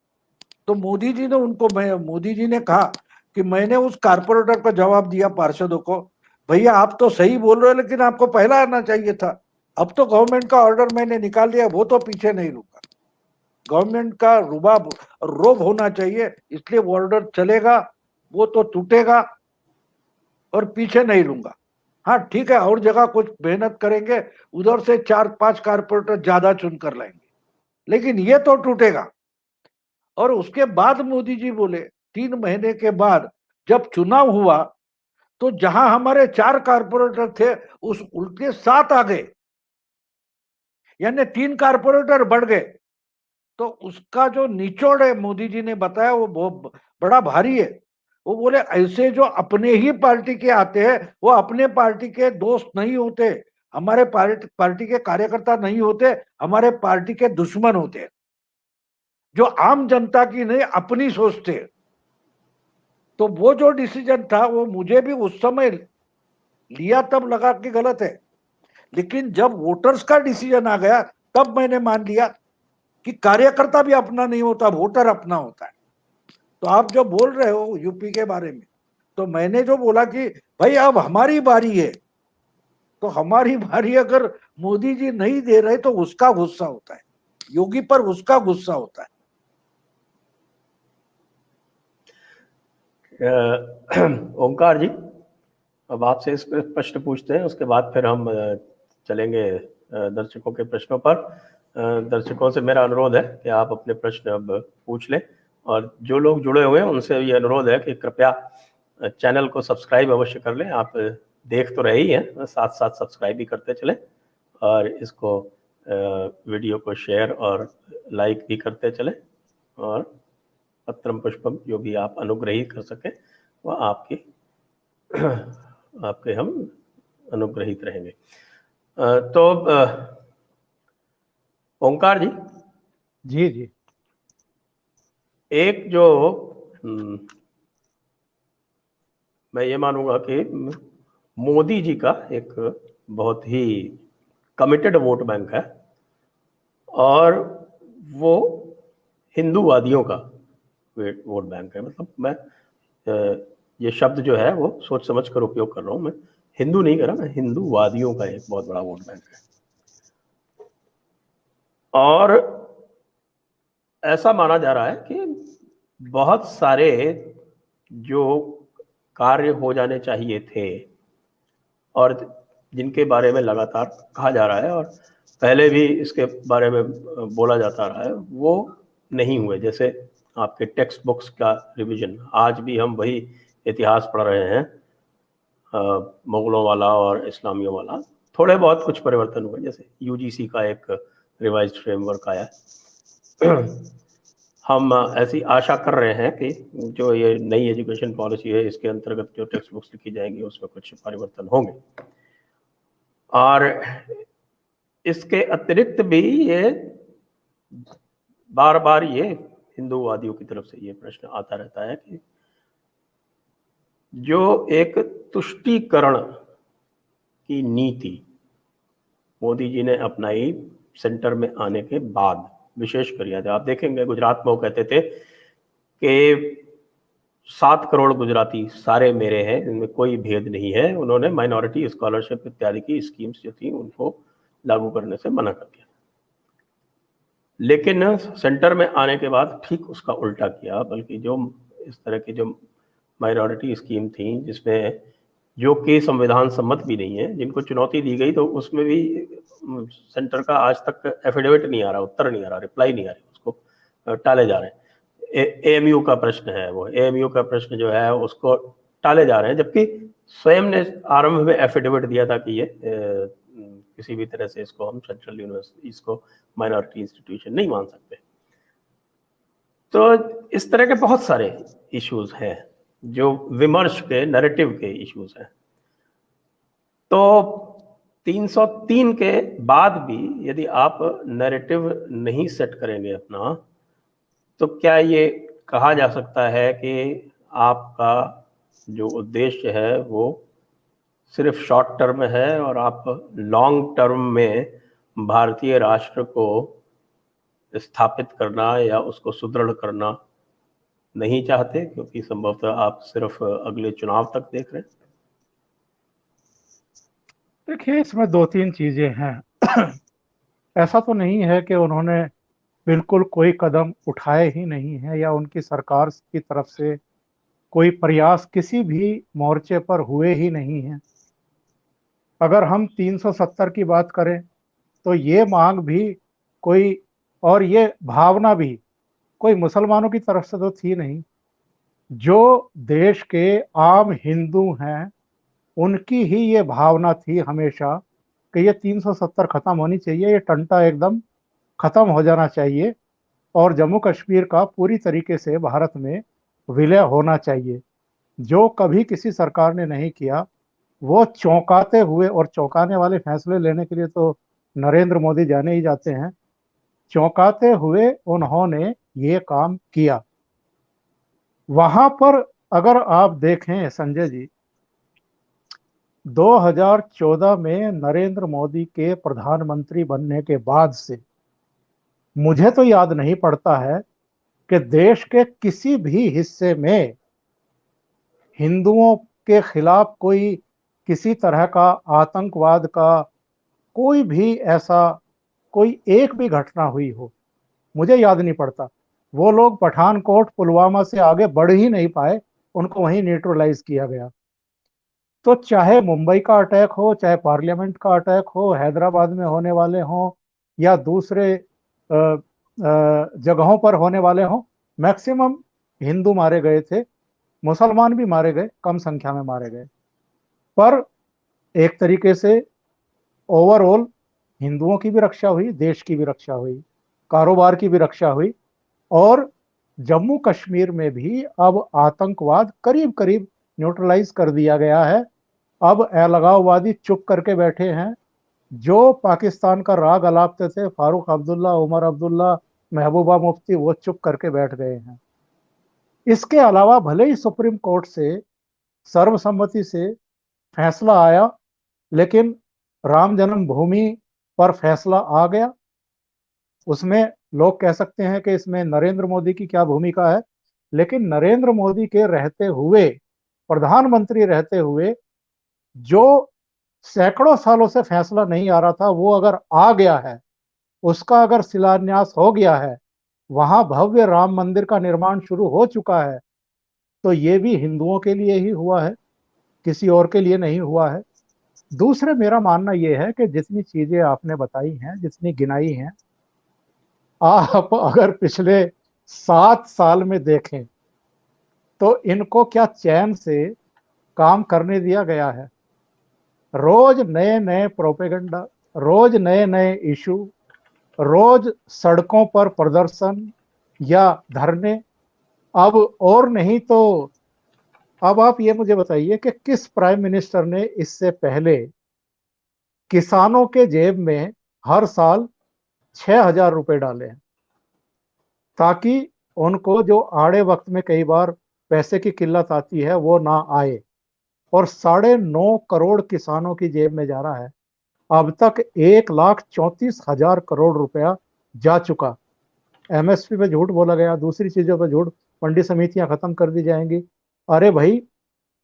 तो मोदी जी ने उनको, मोदी जी ने कहा कि मैंने उस कारपोरेटर को जवाब दिया, पार्षदों को, भैया आप तो सही बोल रहे हो लेकिन आपको पहला आना चाहिए था, अब तो गवर्नमेंट का ऑर्डर मैंने निकाल दिया, वो तो पीछे नहीं रुका, गवर्नमेंट का रुबाब रोब होना चाहिए, इसलिए वो ऑर्डर चलेगा, वो तो टूटेगा और पीछे नहीं लूंगा। हाँ ठीक है, और जगह कुछ मेहनत करेंगे, उधर से 4-5 कारपोरेटर ज्यादा चुन कर लाएंगे, लेकिन ये तो टूटेगा। और उसके बाद मोदी जी बोले 3 महीने के बाद जब चुनाव हुआ तो जहां हमारे 4 कारपोरेटर थे उस उल्टे 7 आ गए, यानी 3 कारपोरेटर बढ़ गए। तो उसका जो निचोड़ है, मोदी जी ने बताया, वो बहुत बड़ा भारी है। वो बोले ऐसे जो अपने ही पार्टी के आते हैं वो अपने पार्टी के दोस्त नहीं होते, हमारे पार्टी के कार्यकर्ता नहीं होते, हमारे पार्टी के दुश्मन होते हैं, जो आम जनता की नहीं अपनी सोचते। तो वो जो डिसीजन था वो मुझे भी उस समय लिया तब लगा कि गलत है, लेकिन जब वोटर्स का डिसीजन आ गया तब मैंने मान लिया कि कार्यकर्ता भी अपना नहीं होता, वोटर अपना होता है। तो आप जो बोल रहे हो यूपी के बारे में, तो मैंने जो बोला कि भाई अब हमारी बारी है, तो हमारी बारी अगर मोदी जी नहीं दे रहे तो उसका गुस्सा होता है, योगी पर उसका गुस्सा होता है। ओंकार जी, अब आपसे इस प्रश्न पूछते हैं, उसके बाद फिर हम चलेंगे दर्शकों के प्रश्नों पर। दर्शकों से मेरा अनुरोध है कि आप अपने प्रश्न अब पूछ लें, और जो लोग जुड़े हुए हैं उनसे ये अनुरोध है कि कृपया चैनल को सब्सक्राइब अवश्य कर लें। आप देख तो रहे ही हैं, साथ साथ सब्सक्राइब भी करते चलें, और इसको वीडियो को शेयर और लाइक भी करते चलें, और पत्रम पुष्पम जो भी आप अनुग्रहित कर सकें वह आपके हम अनुग्रहित रहेंगे। तो ओंकार जी जी जी, एक जो मैं ये मानूंगा कि मोदी जी का एक बहुत ही कमिटेड वोट बैंक है, और वो हिंदूवादियों का वोट बैंक है। मतलब मैं ये शब्द जो है वो सोच समझ कर उपयोग कर रहा हूँ, मैं हिंदू नहीं कर रहा, मैं हिंदूवादियों का एक बहुत बड़ा वोट बैंक है। और ऐसा माना जा रहा है कि बहुत सारे जो कार्य हो जाने चाहिए थे और जिनके बारे में लगातार कहा जा रहा है और पहले भी इसके बारे में बोला जाता रहा है, वो नहीं हुए। जैसे आपके टेक्स्ट बुक्स का रिवीजन, आज भी हम वही इतिहास पढ़ रहे हैं, मुगलों वाला और इस्लामियों वाला। थोड़े बहुत कुछ परिवर्तन हुए, जैसे यूजीसी का एक रिवाइज्ड फ्रेमवर्क आया। हम ऐसी आशा कर रहे हैं कि जो ये नई एजुकेशन पॉलिसी है इसके अंतर्गत जो टेक्स्ट बुक्स लिखी जाएंगी उसमें कुछ परिवर्तन होंगे। और इसके अतिरिक्त भी ये बार बार ये हिंदूवादियों की तरफ से ये प्रश्न आता रहता है कि जो एक तुष्टीकरण की नीति मोदी जी ने अपनाई सेंटर में आने के बाद, विशेषकर याद आप देखेंगे गुजरात में वो कहते थे कि 7 करोड़ गुजराती सारे मेरे हैं, इनमें कोई भेद नहीं है। उन्होंने माइनॉरिटी स्कॉलरशिप इत्यादि की स्कीम्स जो थी उनको लागू करने से मना कर दिया, लेकिन सेंटर में आने के बाद ठीक उसका उल्टा किया। बल्कि जो इस तरह की जो माइनॉरिटी स्कीम थी जिसमें जो कि संविधान सम्मत भी नहीं है। जिनको चुनौती दी गई तो उसमें भी सेंटर का आज तक एफिडेविट नहीं आ रहा, उत्तर नहीं आ रहा, रिप्लाई नहीं आ रही, उसको टाले जा रहे हैं। एएमयू का प्रश्न है, वो एएमयू का प्रश्न जो है उसको टाले जा रहे हैं, जबकि स्वयं ने आरंभ में एफिडेविट दिया था कि ये किसी भी तरह से इसको हम सेंट्रल यूनिवर्सिटी, इसको माइनॉरिटी इंस्टीट्यूशन नहीं मान सकते। तो इस तरह के बहुत सारे इश्यूज हैं जो विमर्श के, नैरेटिव के इश्यूज हैं। तो 303 के बाद भी यदि आप नैरेटिव नहीं सेट करेंगे अपना, तो क्या ये कहा जा सकता है कि आपका जो उद्देश्य है वो सिर्फ शॉर्ट टर्म है और आप लॉन्ग टर्म में भारतीय राष्ट्र को स्थापित करना या उसको सुदृढ़ करना नहीं चाहते, क्योंकि संभवतः आप सिर्फ अगले चुनाव तक देख रहे हैं? देखिए, इसमें दो तीन चीजें हैं। ऐसा तो नहीं है कि उन्होंने बिल्कुल कोई कदम उठाए ही नहीं है या उनकी सरकार की तरफ से कोई प्रयास किसी भी मोर्चे पर हुए ही नहीं हैं। अगर हम 370 की बात करें तो ये मांग भी कोई, और ये भावना भी कोई मुसलमानों की तरफ से तो थी नहीं। जो देश के आम हिंदू हैं उनकी ही ये भावना थी हमेशा कि ये 370 खत्म होनी चाहिए, ये टंटा एकदम खत्म हो जाना चाहिए और जम्मू कश्मीर का पूरी तरीके से भारत में विलय होना चाहिए। जो कभी किसी सरकार ने नहीं किया, वो चौंकाते हुए, और चौंकाने वाले फैसले लेने के लिए तो नरेंद्र मोदी जाने ही जाते हैं, चौंकाते हुए उन्होंने ये काम किया। वहां पर अगर आप देखें संजय जी, 2014 में नरेंद्र मोदी के प्रधानमंत्री बनने के बाद से मुझे तो याद नहीं पड़ता है कि देश के किसी भी हिस्से में हिंदुओं के खिलाफ कोई किसी तरह का आतंकवाद का कोई भी ऐसा कोई एक भी घटना हुई हो, मुझे याद नहीं पड़ता। वो लोग पठानकोट, पुलवामा से आगे बढ़ ही नहीं पाए, उनको वहीं न्यूट्रलाइज किया गया। तो चाहे मुंबई का अटैक हो, चाहे पार्लियामेंट का अटैक हो, हैदराबाद में होने वाले हों या दूसरे जगहों पर होने वाले हों, मैक्सिमम हिंदू मारे गए थे, मुसलमान भी मारे गए, कम संख्या में मारे गए, पर एक तरीके से ओवरऑल हिंदुओं की भी रक्षा हुई, देश की भी रक्षा हुई, कारोबार की भी रक्षा हुई। और जम्मू कश्मीर में भी अब आतंकवाद करीब करीब न्यूट्रलाइज कर दिया गया है। अब अलगाववादी चुप करके बैठे हैं। जो पाकिस्तान का राग अलापते थे, फारूक अब्दुल्ला, उमर अब्दुल्ला, महबूबा मुफ्ती, वो चुप करके बैठ गए हैं। इसके अलावा भले ही सुप्रीम कोर्ट से सर्वसम्मति से फैसला आया, लेकिन राम जन्मभूमि पर फैसला आ गया। उसमें लोग कह सकते हैं कि इसमें नरेंद्र मोदी की क्या भूमिका है, लेकिन नरेंद्र मोदी के रहते हुए, प्रधानमंत्री रहते हुए, जो सैकड़ों सालों से फैसला नहीं आ रहा था, वो अगर आ गया है, उसका अगर शिलान्यास हो गया है, वहां भव्य राम मंदिर का निर्माण शुरू हो चुका है, तो ये भी हिंदुओं के लिए ही हुआ है, किसी और के लिए नहीं हुआ है। दूसरे, मेरा मानना यह है कि जितनी चीजें आपने बताई हैं, जितनी गिनाई हैं, आप अगर पिछले 7 साल में देखें तो इनको क्या चैन से काम करने दिया गया है? रोज नए नए प्रोपेगेंडा, रोज नए नए इशू, रोज सड़कों पर प्रदर्शन या धरने। अब और नहीं तो अब आप ये मुझे बताइए कि किस प्राइम मिनिस्टर ने इससे पहले किसानों के जेब में हर साल 6,000 रुपए डाले हैं, ताकि उनको जो आड़े वक्त में कई बार पैसे की किल्लत आती है वो ना आए। और 9.5 करोड़ किसानों की जेब में जा रहा है। अब तक 1,34,000 करोड़ रुपया जा चुका। एमएसपी पे झूठ बोला गया, दूसरी चीजों पे झूठ, मंडी समितियां खत्म कर दी जाएंगी। अरे भाई,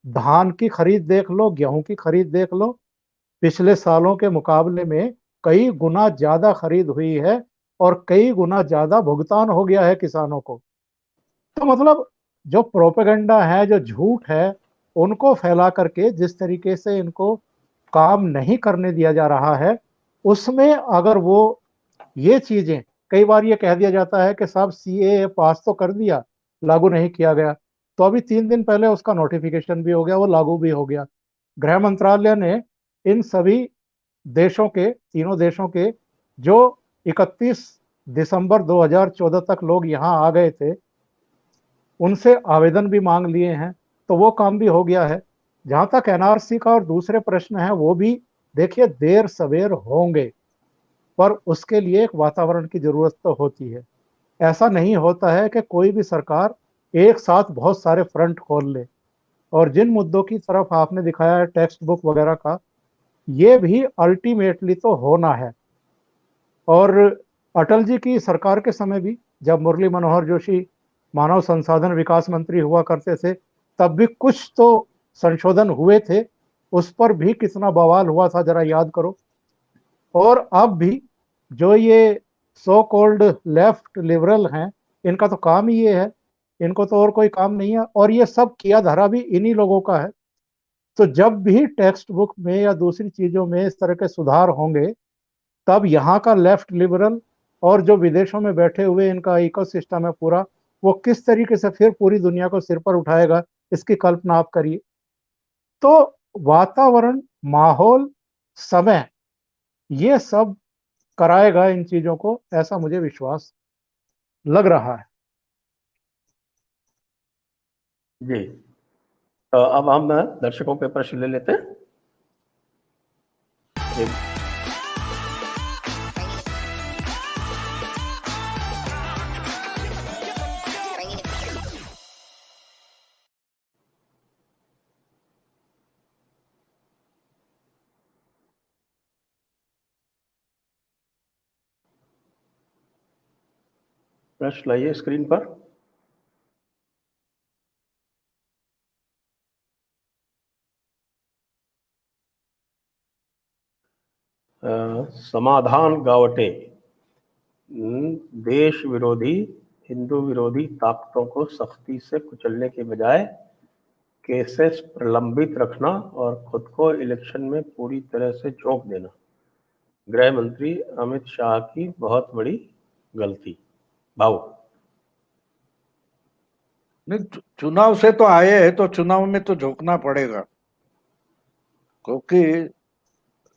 धान की खरीद देख लो, गेहूं की खरीद देख लो, पिछले सालों के मुकाबले में कई गुना ज्यादा खरीद हुई है और कई गुना ज्यादा भुगतान हो गया है किसानों को। तो मतलब जो प्रोपेगेंडा है, जो झूठ है, उनको फैला करके जिस तरीके से इनको काम नहीं करने दिया जा रहा है, उसमें अगर वो ये चीजें, कई बार ये कह दिया जाता है कि साहब सीएए पास तो कर दिया, लागू नहीं किया गया, तो अभी 3 दिन पहले उसका नोटिफिकेशन भी हो गया, वो लागू भी हो गया। गृह मंत्रालय ने इन सभी देशों के, तीनों देशों के, जो 31 दिसंबर 2014 तक लोग यहाँ आ गए थे, उनसे आवेदन भी मांग लिए हैं, तो वो काम भी हो गया है। जहां तक एनआरसी का और दूसरे प्रश्न है, वो भी देखिए देर सवेर होंगे, पर उसके लिए एक वातावरण की जरूरत तो होती है। ऐसा नहीं होता है कि कोई भी सरकार एक साथ बहुत सारे फ्रंट खोल ले। और जिन मुद्दों की तरफ आपने दिखाया है टेक्स्ट बुक वगैरह का, ये भी अल्टीमेटली तो होना है। और अटल जी की सरकार के समय भी, जब मुरली मनोहर जोशी मानव संसाधन विकास मंत्री हुआ करते थे, तब भी कुछ तो संशोधन हुए थे, उस पर भी कितना बवाल हुआ था जरा याद करो। और अब भी जो ये सो कॉल्ड लेफ्ट लिबरल हैं, इनका तो काम ही ये है, इनको तो और कोई काम नहीं है, और ये सब किया धरा भी इन्हीं लोगों का है। तो जब भी टेक्स्ट बुक में या दूसरी चीजों में इस तरह के सुधार होंगे, तब यहाँ का लेफ्ट लिबरल और जो विदेशों में बैठे हुए इनका इकोसिस्टम है पूरा, वो किस तरीके से फिर पूरी दुनिया को सिर पर उठाएगा, इसकी कल्पना आप करिए। तो वातावरण, माहौल, समय, ये सब कराएगा इन चीजों को, ऐसा मुझे विश्वास लग रहा है। जी, तो अब हम दर्शकों के प्रश्न ले लेते हैं। प्रश्न लाइए स्क्रीन पर। समाधान गावटे, देश विरोधी, हिंदू विरोधी ताकतों को सख्ती से कुचलने के बजाय केसेस प्रलंबित रखना और खुद को इलेक्शन में पूरी तरह से झोंक देना गृह मंत्री अमित शाह की बहुत बड़ी गलती। भाऊ। नहीं, चुनाव से तो आए हैं, तो चुनाव में तो झोंकना पड़ेगा, क्योंकि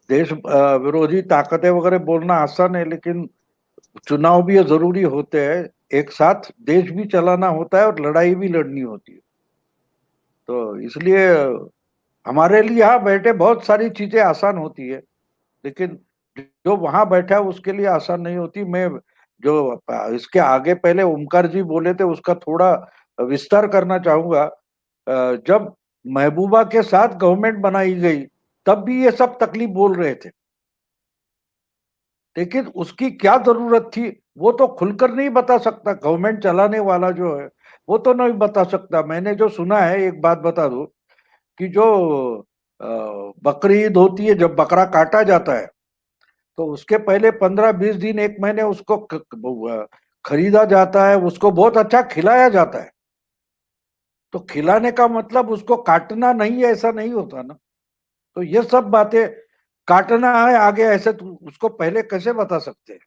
देश विरोधी ताकतें वगैरह बोलना आसान है, लेकिन चुनाव भी ये जरूरी होते हैं, एक साथ देश भी चलाना होता है और लड़ाई भी लड़नी होती है। तो इसलिए हमारे लिए यहाँ बैठे बहुत सारी चीजें आसान होती है, लेकिन जो वहां बैठा है उसके लिए आसान नहीं होती। मैं जो इसके आगे पहले ओमकार जी बोले थे उसका थोड़ा विस्तार करना चाहूंगा। जब महबूबा के साथ गवर्नमेंट बनाई गई, तब भी ये सब तकलीफ बोल रहे थे, लेकिन उसकी क्या जरूरत थी वो तो खुलकर नहीं बता सकता गवर्नमेंट चलाने वाला जो है, वो तो नहीं बता सकता। मैंने जो सुना है, एक बात बता दूं, कि जो बकरी ईद होती है, जब बकरा काटा जाता है, तो उसके पहले 15-20 दिन, एक महीने उसको खरीदा जाता है, उसको बहुत अच्छा खिलाया जाता है। तो खिलाने का मतलब उसको काटना नहीं है, ऐसा नहीं होता ना। तो ये सब बातें, काटना है आगे ऐसे, तो उसको पहले कैसे बता सकते हैं?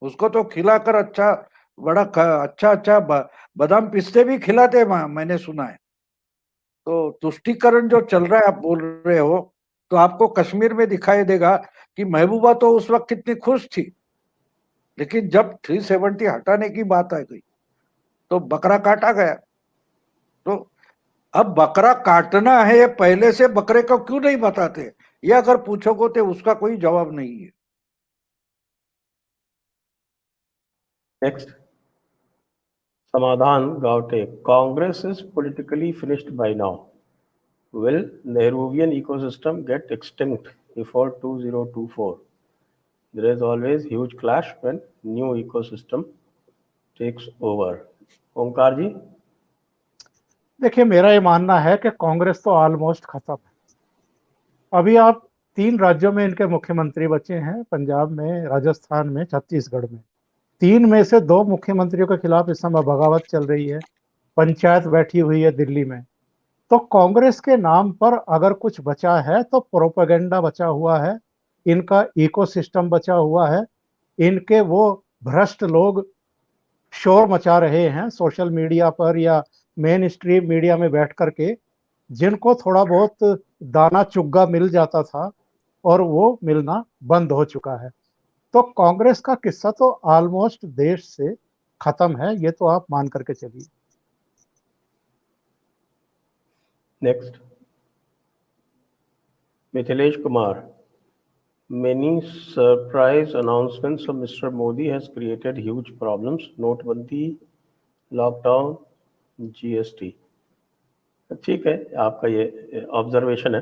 उसको तो खिलाकर अच्छा, बड़ा अच्छा अच्छा बादाम पिस्ते भी खिलाते हैं, मैंने सुना है। तो तुष्टीकरण जो चल रहा है, आप बोल रहे हो, तो आपको कश्मीर में दिखाई देगा कि महबूबा तो उस वक्त कितनी खुश थी, लेकिन जब 370 हटाने की बात आ गई तो बकरा काटा गया। तो अब बकरा काटना है, ये पहले से बकरे को क्यों नहीं बताते, ये अगर पूछोगे तो उसका कोई जवाब नहीं है। Next, Samadhan Gavate, Congress is politically finished by now. Will Nehruvian ecosystem get extinct before 2024? There is always huge clash when new ecosystem takes over. ओंकार जी। देखिए, मेरा ये मानना है कि कांग्रेस तो ऑलमोस्ट खत्म है। अभी आप 3 राज्यों में इनके मुख्यमंत्री बचे हैं, पंजाब में, राजस्थान में, छत्तीसगढ़ में। 3 में से 2 मुख्यमंत्रियों के खिलाफ इस समय बगावत चल रही है, पंचायत बैठी हुई है दिल्ली में। तो कांग्रेस के नाम पर अगर कुछ बचा है तो प्रोपेगेंडा बचा हुआ है, इनका इकोसिस्टम बचा हुआ है, इनके वो भ्रष्ट लोग शोर मचा रहे हैं सोशल मीडिया पर या मेन स्ट्रीम मीडिया में बैठ करके, जिनको थोड़ा बहुत दाना चुग्गा मिल जाता था और वो मिलना बंद हो चुका है। तो कांग्रेस का किस्सा तो ऑलमोस्ट देश से खत्म है, ये तो आप मान करके चलिए। Next, Mithilesh Kumar, many surprise announcements of Mr. Modi has created huge problems. नोटबंदी, लॉकडाउन, जीएसटी। ठीक है, आपका ये ऑब्जर्वेशन है,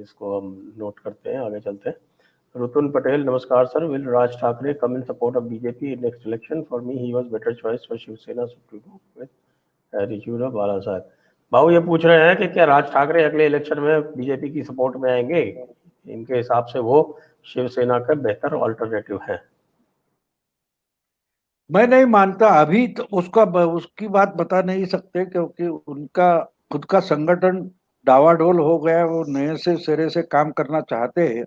इसको हम नोट करते हैं, आगे चलते हैं। रुतुन पटेल, नमस्कार sir, will Raj Thackeray come in support of BJP in next election? For me he was better choice for Shiv Sena supremo with attitude of Bala Saheb. Babu ये पूछ रहे हैं कि क्या राज ठाकरे अगले इलेक्शन में बीजेपी की सपोर्ट में आएंगे? इनके हिसाब से वो शिवसेना का बेहतर ऑल्टरनेटिव है। मैं नहीं मानता, अभी तो उसकी बात बता नहीं सकते, क्योंकि उनका खुद का संगठन डावाडोल हो गया, वो नए से सिरे से काम करना चाहते हैं।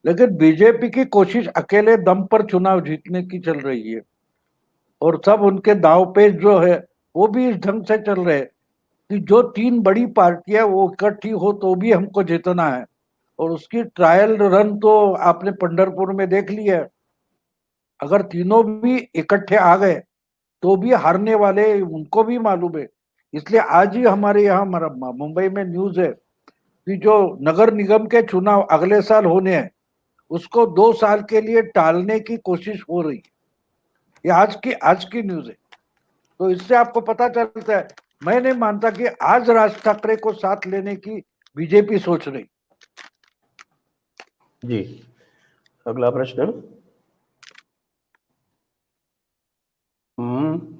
लेकिन बीजेपी की कोशिश अकेले दम पर चुनाव जीतने की चल रही है, और सब उनके दांवपेच जो है वो भी इस ढंग से चल रहे हैं कि जो तीन बड़ी पार्टियां वो इकट्ठी हो तो भी हमको जीतना है। और उसकी ट्रायल रन तो आपने पंढरपुर में देख लिया है। अगर तीनों भी इकट्ठे आ गए तो भी हारने वाले उनको भी मालूम है। इसलिए आज ही हमारे यहाँ मुंबई में न्यूज है कि जो नगर निगम के चुनाव अगले साल होने हैं उसको 2 साल के लिए टालने की कोशिश हो रही है। ये आज की न्यूज है। तो इससे आपको पता चलता है, मैं नहीं मानता कि आज राज ठाकरे को साथ लेने की बीजेपी सोच रही। जी, अगला प्रश्न,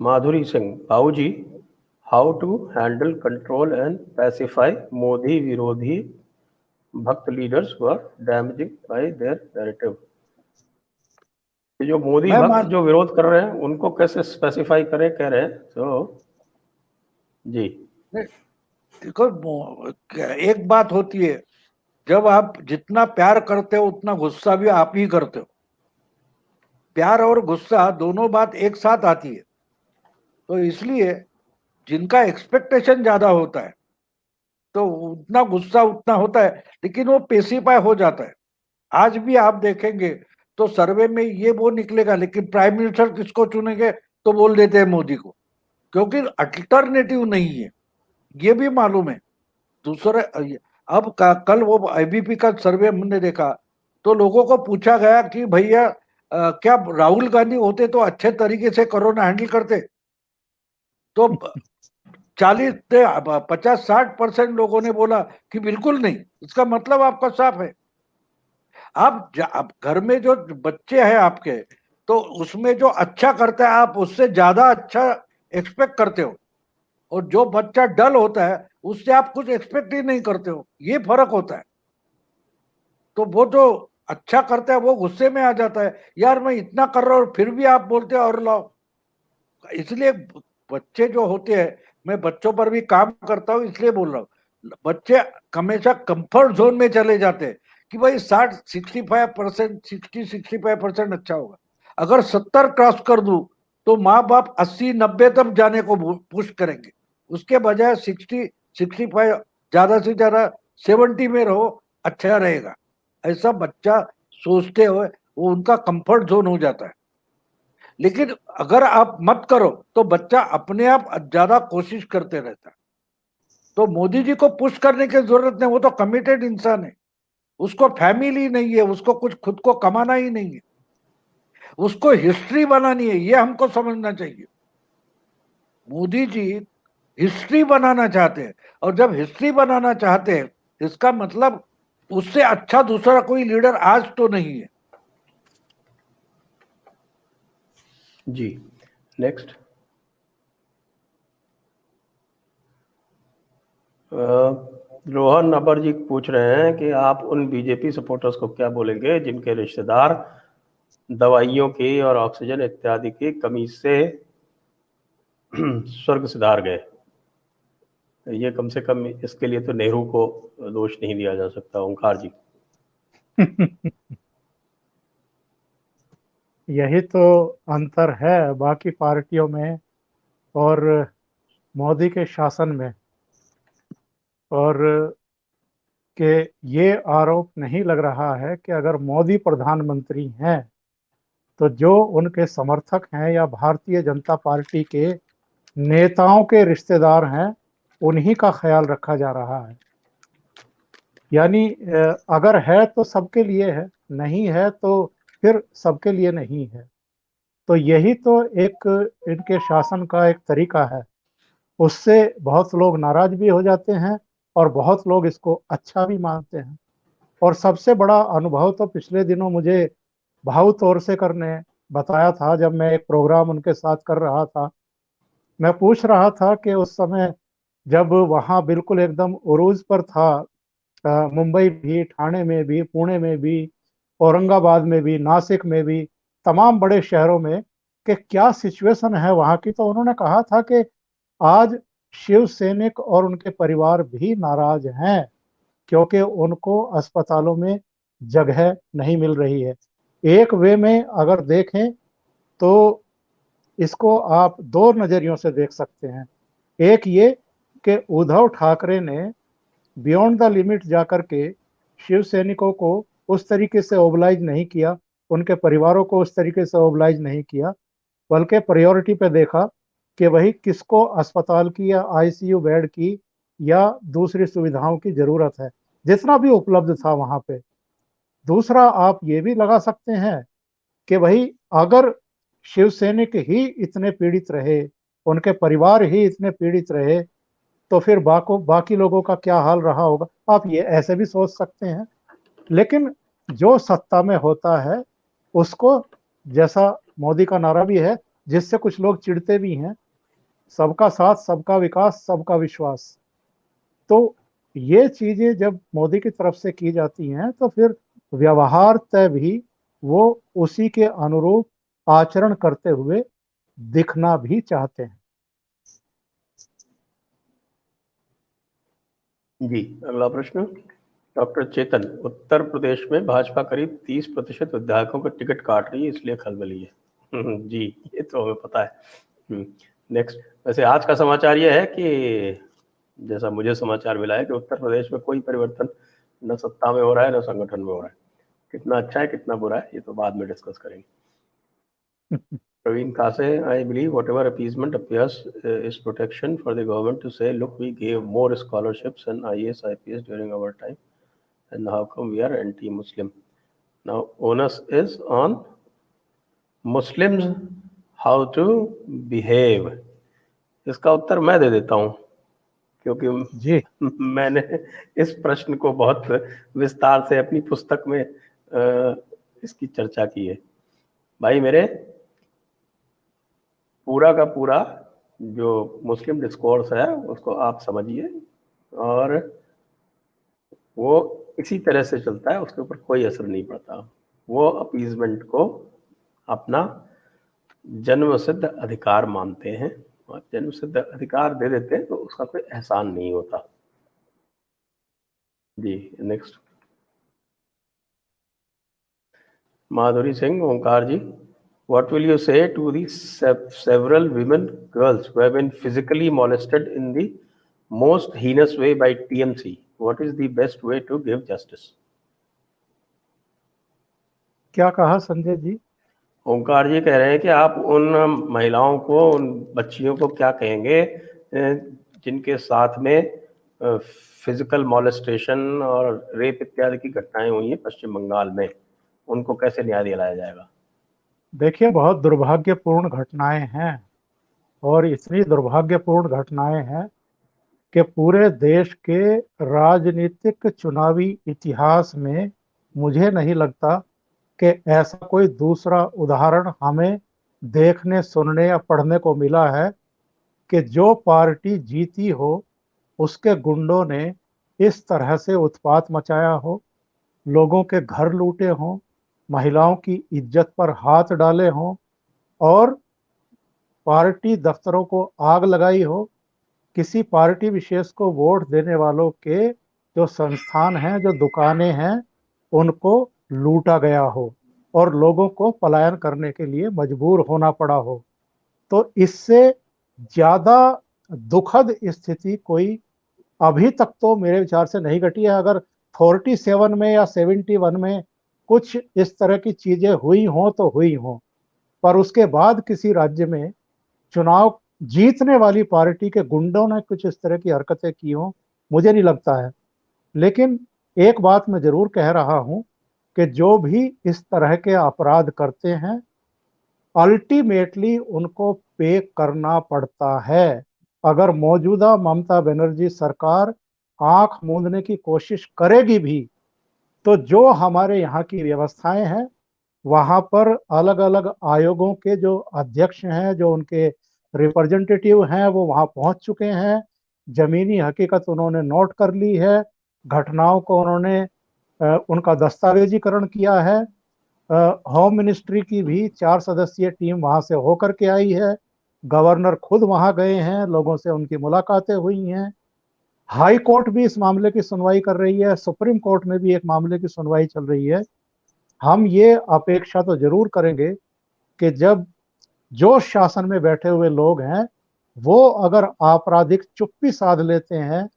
Madhuri Singh, Babu ji, how to handle control and pacify Modi विरोधी bhakt leaders who are damaging by their narrative? जो मोदी भक्त जो विरोध कर रहे हैं उनको कैसे स्पेसिफाई करें, कह रहे हैं तो जी। देखो, एक बात होती है, जब आप जितना प्यार करते हो उतना गुस्सा भी आप ही करते हो। प्यार और गुस्सा दोनों बात एक साथ आती है। तो इसलिए जिनका एक्सपेक्टेशन ज्यादा होता है तो उतना गुस्सा उतना होता है, लेकिन वो पेसिफाई हो जाता है। आज भी आप देखेंगे तो सर्वे में ये वो निकलेगा, लेकिन प्राइम मिनिस्टर किसको चुनेंगे तो बोल देते हैं मोदी को, क्योंकि अल्टरनेटिव नहीं है, ये भी मालूम है। दूसरे अब कल वो आईबीपी का सर्वे हमने देखा तो लोगों को पूछा गया कि भैया क्या राहुल गांधी होते तो अच्छे तरीके से कोरोना हैंडल करते? तो 40 से 50-60% लोगों ने बोला कि बिल्कुल नहीं। इसका मतलब आपका साफ है। आप घर में जो बच्चे हैं आपके, तो उसमें जो अच्छा करता है आप उससे ज्यादा अच्छा एक्सपेक्ट करते हो, और जो बच्चा डल होता है उससे आप कुछ एक्सपेक्ट ही नहीं करते हो। ये फर्क होता है। तो वो जो अच्छा करता है वो गुस्से में आ जाता है, यार मैं इतना कर रहा हूं और फिर भी आप बोलते हो और लाओ। इसलिए बच्चे जो होते हैं, मैं बच्चों पर भी काम करता हूं इसलिए बोल रहा हूं, बच्चे हमेशा कंफर्ट जोन में चले जाते हैं कि भाई 60-65% 60-65% अच्छा होगा। अगर 70 क्रॉस कर दूं तो माँ बाप 80-90 तक जाने को पुश करेंगे। उसके बजाय 60-65, ज्यादा से ज्यादा 70 में रहो, अच्छा रहेगा। ऐसा बच्चा सोचते हुए वो उनका कंफर्ट जोन हो जाता है। लेकिन अगर आप मत करो तो बच्चा अपने आप ज्यादा कोशिश करते रहता है। तो मोदी जी को पुश करने की जरूरत नहीं, वो तो कमिटेड इंसान है। उसको फैमिली नहीं है, उसको कुछ खुद को कमाना ही नहीं है, उसको हिस्ट्री बनानी है। ये हमको समझना चाहिए। मोदी जी हिस्ट्री बनाना चाहते हैं, और जब हिस्ट्री बनाना चाहते हैं इसका मतलब उससे अच्छा दूसरा कोई लीडर आज तो नहीं है। जी, नेक्स्ट, रोहन अबर जी पूछ रहे हैं कि आप उन बीजेपी सपोर्टर्स को क्या बोलेंगे जिनके रिश्तेदार दवाइयों की और ऑक्सीजन इत्यादि की कमी से स्वर्ग सिधार गए? ये कम से कम इसके लिए तो नेहरू को दोष नहीं दिया जा सकता। ओंकार जी। यही तो अंतर है बाकी पार्टियों में और मोदी के शासन में, और कि ये आरोप नहीं लग रहा है कि अगर मोदी प्रधानमंत्री हैं तो जो उनके समर्थक हैं या भारतीय जनता पार्टी के नेताओं के रिश्तेदार हैं उन्हीं का ख्याल रखा जा रहा है। यानी अगर है तो सबके लिए है, नहीं है तो फिर सबके लिए नहीं है। तो यही तो एक इनके शासन का एक तरीका है। उससे बहुत लोग नाराज भी हो जाते हैं और बहुत लोग इसको अच्छा भी मानते हैं। और सबसे बड़ा अनुभव तो पिछले दिनों मुझे भाऊ तोरसेकर ने बताया था, जब मैं एक प्रोग्राम उनके साथ कर रहा था। मैं पूछ रहा था कि उस समय जब वहाँ बिल्कुल एकदम उरूज पर था, मुंबई भी, ठाणे में भी, पुणे में भी, औरंगाबाद में भी, नासिक में भी, तमाम बड़े शहरों में, कि क्या सिचुएशन है वहाँ की। तो उन्होंने कहा था कि आज शिव सैनिक और उनके परिवार भी नाराज हैं क्योंकि उनको अस्पतालों में जगह नहीं मिल रही है। एक वे में अगर देखें तो इसको आप दो नजरियों से देख सकते हैं। एक ये कि उद्धव ठाकरे ने बियॉन्ड द लिमिट जाकर के शिव सैनिकों को उस तरीके से ओबलाइज नहीं किया, उनके परिवारों को उस तरीके से ओबलाइज नहीं किया, बल्कि प्रायोरिटी पे देखा कि वही किसको अस्पताल की या आईसीयू बेड की या दूसरी सुविधाओं की जरूरत है, जितना भी उपलब्ध था वहां पे। दूसरा आप ये भी लगा सकते हैं कि वही अगर शिव सैनिक ही इतने पीड़ित रहे, उनके परिवार ही इतने पीड़ित रहे, तो फिर बाकी लोगों का क्या हाल रहा होगा। आप ये ऐसे भी सोच सकते हैं। लेकिन जो सत्ता में होता है उसको, जैसा मोदी का नारा भी है जिससे कुछ लोग चिढ़ते भी हैं, सबका साथ, सबका विकास, सबका विश्वास। तो ये चीजें जब मोदी की तरफ से की जाती हैं तो फिर व्यवहार तय भी वो उसी के अनुरूप आचरण करते हुए दिखना भी चाहते हैं। जी, अगला प्रश्न डॉक्टर चेतन। उत्तर प्रदेश में भाजपा करीब 30% विधायकों का टिकट काट रही है, इसलिए खलबली है। जी, ये तो हमें पता है। नेक्स्ट, वैसे आज का समाचार ये है कि जैसा मुझे समाचार मिला है कि उत्तर प्रदेश में कोई परिवर्तन न सत्ता में हो रहा है न संगठन में हो रहा है। कितना अच्छा है कितना बुरा है ये तो बाद में डिस्कस करेंगे। प्रवीण कासे, I believe whatever appeasement appears is protection for the government to say, look, we gave more scholarships and IAS, IPS during our time, and how come we are anti-Muslim? Now, onus is on Muslims how to behave. इसका उत्तर मैं दे देता हूँ क्योंकि जी, मैंने इस प्रश्न को बहुत विस्तार से अपनी पुस्तक में इसकी चर्चा की है। भाई मेरे, पूरा का पूरा जो मुस्लिम डिस्कोर्स है उसको आप समझिए और वो इसी तरह से चलता है, उसके ऊपर कोई असर नहीं पड़ता। वो अपीजमेंट को अपना जन्मसिद्ध अधिकार मानते हैं और जन्मसिद्ध अधिकार दे देते हैं तो उसका कोई एहसान नहीं होता। जी, next Madhuri Singh. Omkar ji, what will you say to the several women girls who have been physically molested in the most heinous way by TMC? What is the best way to give justice? क्या कहा संजय जी? ओंकार जी कह रहे हैं कि आप उन महिलाओं को, उन बच्चियों को क्या कहेंगे जिनके साथ में फिजिकल मॉलेस्टेशन और रेप इत्यादि की घटनाएं हुई हैं पश्चिम बंगाल में, उनको कैसे न्याय दिलाया जाएगा? देखिए, बहुत दुर्भाग्यपूर्ण घटनाएं हैं और इतनी दुर्भाग्यपूर्ण घटनाएं हैं कि पूरे देश के राजनीतिक चुनावी इतिहास में मुझे नहीं लगता कि ऐसा कोई दूसरा उदाहरण हमें देखने, सुनने या पढ़ने को मिला है कि जो पार्टी जीती हो उसके गुंडों ने इस तरह से उत्पात मचाया हो, लोगों के घर लूटे हों, महिलाओं की इज्जत पर हाथ डाले हों और पार्टी दफ्तरों को आग लगाई हो किसी पार्टी विशेष को वोट देने वालों के जो संस्थान हैं, जो दुकानें हैं, उनको लूटा गया हो और लोगों को पलायन करने के लिए मजबूर होना पड़ा हो। तो इससे ज्यादा दुखद स्थिति कोई अभी तक तो मेरे विचार से नहीं घटी है। अगर 47 में या 71 में कुछ इस तरह की चीजें हुई हों तो हुई हों, पर उसके बाद किसी राज्य में चुनाव जीतने वाली पार्टी के गुंडों ने कुछ इस तरह की हरकतें की हों, मुझे नहीं लगता है। लेकिन एक बात मैं जरूर कह रहा हूं कि जो भी इस तरह के अपराध करते हैं, अल्टीमेटली उनको पे करना पड़ता है। अगर मौजूदा ममता बनर्जी सरकार आंख मूंदने की कोशिश करेगी भी, तो जो हमारे यहाँ की व्यवस्थाएं हैं, वहां पर अलग अलग आयोगों के जो अध्यक्ष हैं, जो उनके रिप्रेजेंटेटिव हैं, वो वहां पहुंच चुके हैं। जमीनी हकीकत उन्होंने नोट कर ली है, घटनाओं को उन्होंने उनका दस्तावेजीकरण किया है। होम मिनिस्ट्री की भी 4 सदस्यीय टीम वहां से होकर के आई है। गवर्नर खुद वहां गए हैं, लोगों से उनकी मुलाकातें हुई हैं। हाई कोर्ट भी इस मामले की सुनवाई कर रही है, सुप्रीम कोर्ट में भी एक मामले की सुनवाई चल रही है। हम ये अपेक्षा तो जरूर करेंगे कि जब जो शासन में बैठे हुए लोग हैं, वो अगर आपराधिक चुप्पी साध लेते हैं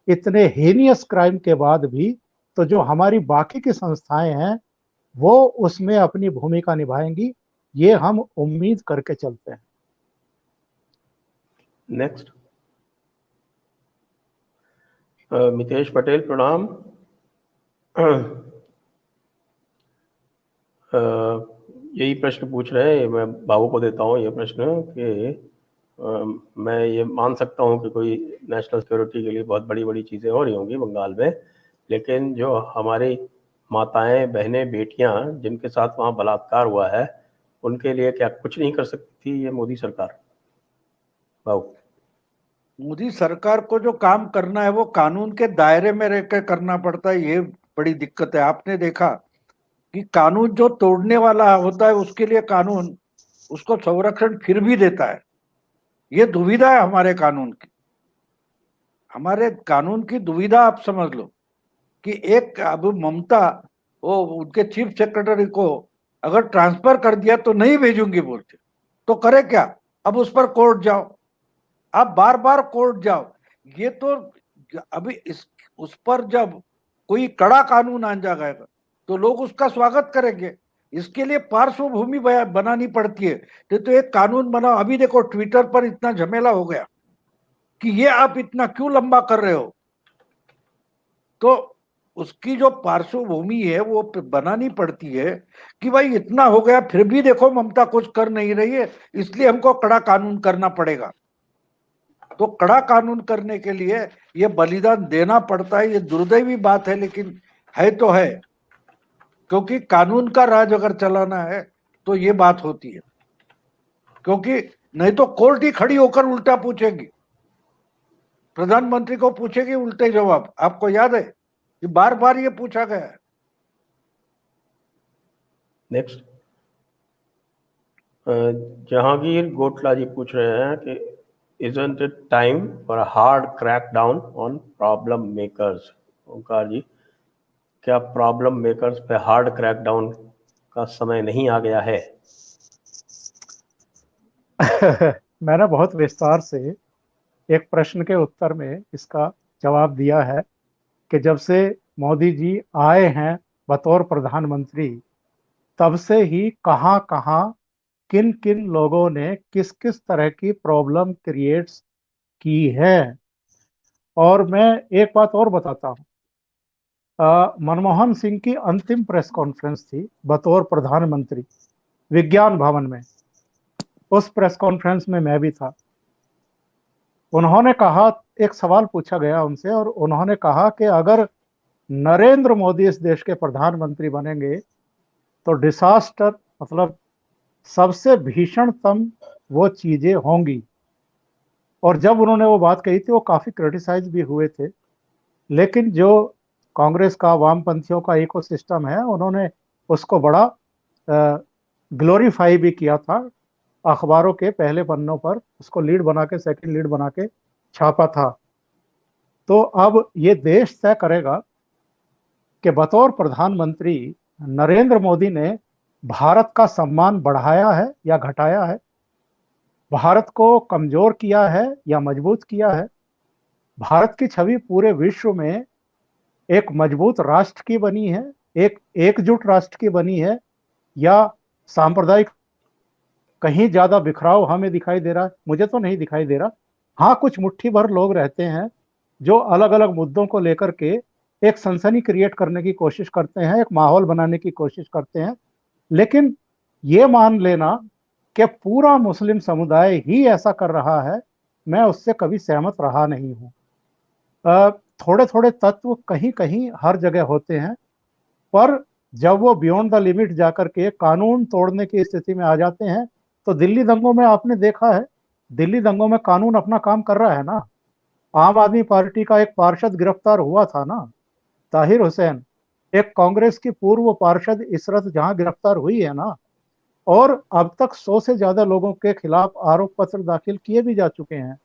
इतने हीनियस क्राइम के बाद भी, तो जो हमारी बाकी की संस्थाएं हैं वो उसमें अपनी भूमिका निभाएंगी। ये हम उम्मीद करके चलते हैं। नेक्स्ट, मितेश पटेल, प्रणाम। यही प्रश्न पूछ रहे हैं, मैं बाबू को देता हूँ ये प्रश्न कि मैं ये मान सकता हूँ कि कोई नेशनल सिक्योरिटी के लिए बहुत बड़ी बड़ी चीज़ें हो रही होंगी बंगाल में, लेकिन जो हमारी माताएं, बहनें, बेटियां जिनके साथ वहाँ बलात्कार हुआ है, उनके लिए क्या कुछ नहीं कर सकती थी ये मोदी सरकार? बाबू। मोदी सरकार को जो काम करना है वो कानून के दायरे में रहकर करना पड़ता है, ये बड़ी दिक्कत है। आपने देखा कि कानून जो तोड़ने वाला होता है उसके लिए कानून उसको संरक्षण फिर भी देता है। ये दुविधा है हमारे कानून की। हमारे कानून की दुविधा आप समझ लो कि एक अब ममता वो उनके चीफ सेक्रेटरी को अगर ट्रांसफर कर दिया तो नहीं भेजूंगी बोलते, तो करे क्या? अब उस पर कोर्ट जाओ, आप बार बार कोर्ट जाओ। ये तो अभी उस पर जब कोई कड़ा कानून आ जाएगा तो लोग उसका स्वागत करेंगे। इसके लिए पार्श्वभूमि बनानी पड़ती है। तो एक कानून बनाओ। अभी देखो ट्विटर पर इतना झमेला हो गया कि ये आप इतना क्यों लंबा कर रहे हो, तो उसकी जो पार्श्वभूमि है वो बनानी पड़ती है कि भाई इतना हो गया फिर भी देखो ममता कुछ कर नहीं रही है, इसलिए हमको कड़ा कानून करना पड़ेगा। तो कड़ा कानून करने के लिए ये बलिदान देना पड़ता है। ये दुर्दैवी बात है, लेकिन है तो है, क्योंकि कानून का राज अगर चलाना है तो ये बात होती है। क्योंकि नहीं तो कोर्ट ही खड़ी होकर उल्टा पूछेगी, प्रधानमंत्री को पूछेगी उल्टे जवाब। आपको याद है कि बार बार ये पूछा गया है। नेक्स्ट, जहांगीर गोटला जी पूछ रहे हैं कि isn't it time for a hard crackdown on problem makers? ओंकार जी, क्या प्रॉब्लम मेकर्स पे हार्ड क्रैकडाउन का समय नहीं आ गया है? मैंने बहुत विस्तार से एक प्रश्न के उत्तर में इसका जवाब दिया है कि जब से मोदी जी आए हैं बतौर प्रधानमंत्री, तब से ही कहां कहां किन किन लोगों ने किस किस तरह की प्रॉब्लम क्रिएट्स की है। और मैं एक बात और बताता हूं, मनमोहन सिंह की अंतिम प्रेस कॉन्फ्रेंस थी बतौर प्रधानमंत्री विज्ञान भवन में। उस प्रेस कॉन्फ्रेंस में मैं भी था। उन्होंने कहा, एक सवाल पूछा गया उनसे और उन्होंने कहा कि अगर नरेंद्र मोदी इस देश के प्रधानमंत्री बनेंगे तो डिसास्टर, मतलब सबसे भीषणतम वो चीजें होंगी। और जब उन्होंने वो बात कही थी वो काफी क्रिटिसाइज भी हुए थे, लेकिन जो कांग्रेस का, वामपंथियों का इकोसिस्टम है, उन्होंने उसको बड़ा ग्लोरीफाई भी किया था। अखबारों के पहले पन्नों पर उसको लीड बना के, सेकंड लीड बना के छापा था। तो अब ये देश तय करेगा कि बतौर प्रधानमंत्री नरेंद्र मोदी ने भारत का सम्मान बढ़ाया है या घटाया है, भारत को कमजोर किया है या मजबूत किया है, भारत की छवि पूरे विश्व में एक मजबूत राष्ट्र की बनी है, एक एकजुट राष्ट्र की बनी है, या सांप्रदायिक कहीं ज्यादा बिखराव हमें दिखाई दे रहा है? मुझे तो नहीं दिखाई दे रहा। हाँ, कुछ मुट्ठी भर लोग रहते हैं जो अलग अलग मुद्दों को लेकर के एक सनसनी क्रिएट करने की कोशिश करते हैं, एक माहौल बनाने की कोशिश करते हैं, लेकिन ये मान लेना कि पूरा मुस्लिम समुदाय ही ऐसा कर रहा है, मैं उससे कभी सहमत रहा नहीं हूं। थोड़े थोड़े तत्व कहीं कहीं हर जगह होते हैं, पर जब वो बियॉन्ड द लिमिट जाकर के कानून तोड़ने की स्थिति में आ जाते हैं, तो दिल्ली दंगों में आपने देखा है, दिल्ली दंगों में कानून अपना काम कर रहा है ना। आम आदमी पार्टी का एक पार्षद गिरफ्तार हुआ था ना, ताहिर हुसैन, एक कांग्रेस की पूर्व पार्षद इशरत जहां गिरफ्तार हुई है ना, और अब तक 100 से ज्यादा लोगों के खिलाफ आरोप पत्र दाखिल किए भी जा चुके हैं,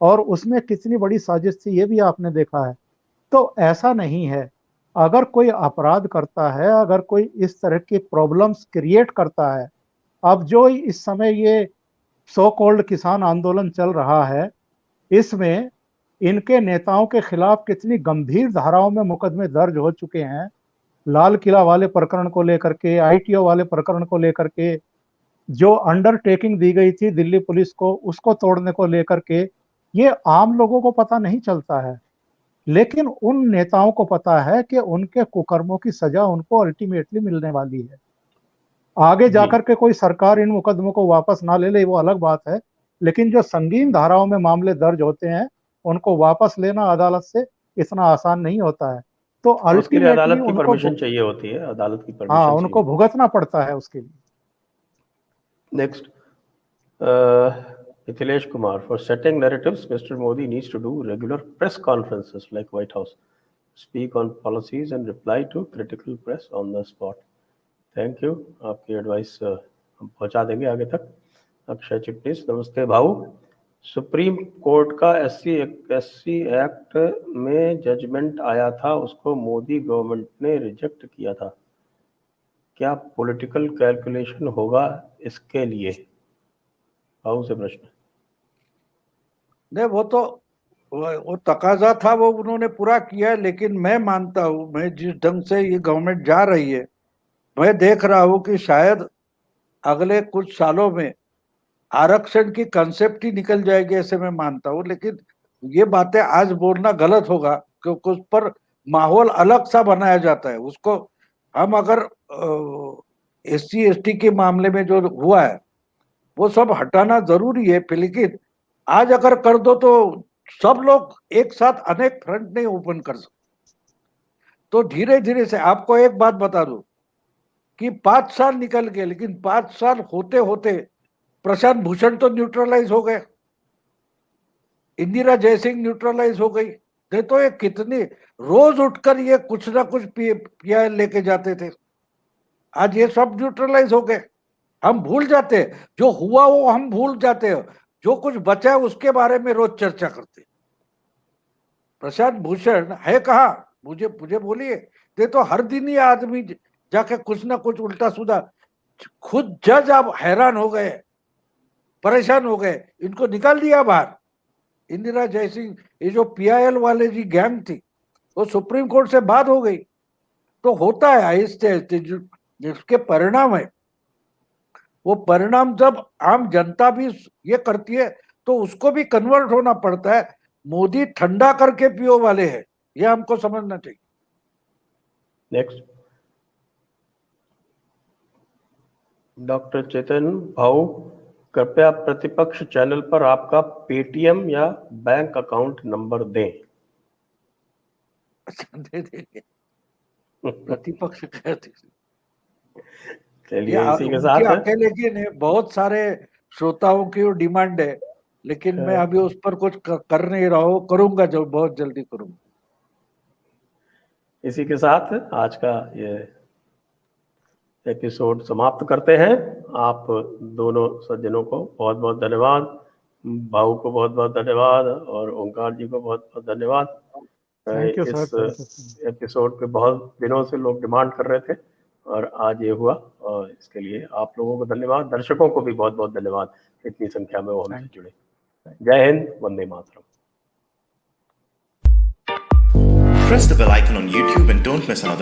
और उसमें कितनी बड़ी साजिश थी ये भी आपने देखा है। तो ऐसा नहीं है, अगर कोई अपराध करता है, अगर कोई इस तरह की प्रॉब्लम्स क्रिएट करता है, अब जो इस समय ये सो कॉल्ड किसान आंदोलन चल रहा है, इसमें इनके नेताओं के खिलाफ कितनी गंभीर धाराओं में मुकदमे दर्ज हो चुके हैं। लाल किला वाले प्रकरण को लेकर के, आईटीओ वाले प्रकरण को लेकर के, जो अंडरटेकिंग दी गई थी दिल्ली पुलिस को उसको तोड़ने को लेकर के, ये आम लोगों को पता नहीं चलता है, लेकिन उन नेताओं को पता है कि उनके कुकर्मों की सजा उनको अल्टीमेटली मिलने वाली है। आगे जाकर के कोई सरकार इन मुकदमों को वापस ना ले ले वो अलग बात है, लेकिन जो संगीन धाराओं में मामले दर्ज होते हैं उनको वापस लेना अदालत से इतना आसान नहीं होता है। तो और उसके लिए अल्टीमेटली अदालत की उनको परमिशन चाहिए होती है, अदालत की परमिशन हाँ, उनको चाहिए। भुगतना पड़ता है उसके लिए। Next, Mithilesh Kumar, for setting narratives mister Modi needs to do regular press conferences like White House, speak on policies and reply to critical press on the spot. Thank you, आपकी एडवाइस हम पहुंचा देंगे आगे तक। अक्षय चिटनीस, नमस्ते भाऊ, सुप्रीम कोर्ट का एससी एक्ट में जजमेंट आया था, उसको मोदी गवर्नमेंट ने रिजेक्ट किया था, क्या पॉलिटिकल कैलकुलेशन होगा इसके लिए? भाऊ से प्रश्न। नहीं, वो तकाजा था, वो उन्होंने पूरा किया है। लेकिन मैं मानता हूं, मैं जिस ढंग से ये गवर्नमेंट जा रही है, मैं देख रहा हूं कि शायद अगले कुछ सालों में आरक्षण की कंसेप्ट ही निकल जाएगी, ऐसे मैं मानता हूं। लेकिन ये बातें आज बोलना गलत होगा, क्योंकि उस पर माहौल अलग सा बनाया जाता है। उसको हम अगर SC ST के मामले में जो हुआ है वो सब हटाना जरूरी है, लेकिन आज अगर कर दो तो सब लोग एक साथ अनेक फ्रंट नहीं ओपन कर सकते। तो धीरे धीरे से आपको एक बात बता दूं कि 5 साल निकल गए, लेकिन 5 साल होते होते प्रशांत भूषण तो न्यूट्रलाइज हो गए, इंदिरा जयसिंह न्यूट्रलाइज हो गई। नहीं तो ये कितनी रोज उठकर ये कुछ ना कुछ PIL लेके जाते थे, आज ये सब न्यूट्रलाइज हो गए। हम भूल जाते हैं जो हुआ, वो हम भूल जाते हैं, जो कुछ बचा है उसके बारे में रोज चर्चा करते। प्रशांत भूषण है कहाँ, मुझे बोलिए। ये तो हर दिन ही आदमी जाके कुछ ना कुछ उल्टा सीधा, खुद जज अब हैरान हो गए, परेशान हो गए, इनको निकाल दिया बाहर। इंदिरा जयसिंह, ये जो PIL वाले जी गैंग थी, वो सुप्रीम कोर्ट से बात हो गई। तो होता है आहिस्ते आहिस्ते, जिसके परिणाम है, वो परिणाम जब आम जनता भी ये करती है तो उसको भी कन्वर्ट होना पड़ता है। मोदी ठंडा करके पियो वाले हैं, ये हमको समझना चाहिए। नेक्स्ट, डॉक्टर चेतन भाऊ, कृपया प्रतिपक्ष चैनल पर आपका पेटीएम या बैंक अकाउंट नंबर दें। दे देंगे, प्रतिपक्ष कहते चलिए, इसी के साथ अकेले की नहीं, बहुत सारे श्रोताओं की वो डिमांड है, लेकिन मैं अभी उस पर कुछ कर नहीं रहा हूँ, करूंगा, जो बहुत जल्दी करूंगा। इसी के साथ आज का ये एपिसोड समाप्त करते हैं। आप दोनों सज्जनों को बहुत बहुत धन्यवाद। भाऊ को बहुत बहुत धन्यवाद और ओंकार जी को बहुत बहुत धन्यवाद। Thank you sir. इस एपिसोड पे बहुत दिनों से लोग डिमांड कर रहे थे और आज ये हुआ, और इसके लिए आप लोगों को धन्यवाद। दर्शकों को भी बहुत बहुत धन्यवाद, इतनी संख्या में वो हमसे जुड़े। जय Hind, Vande Mataram. Press the bell icon on YouTube and don't miss another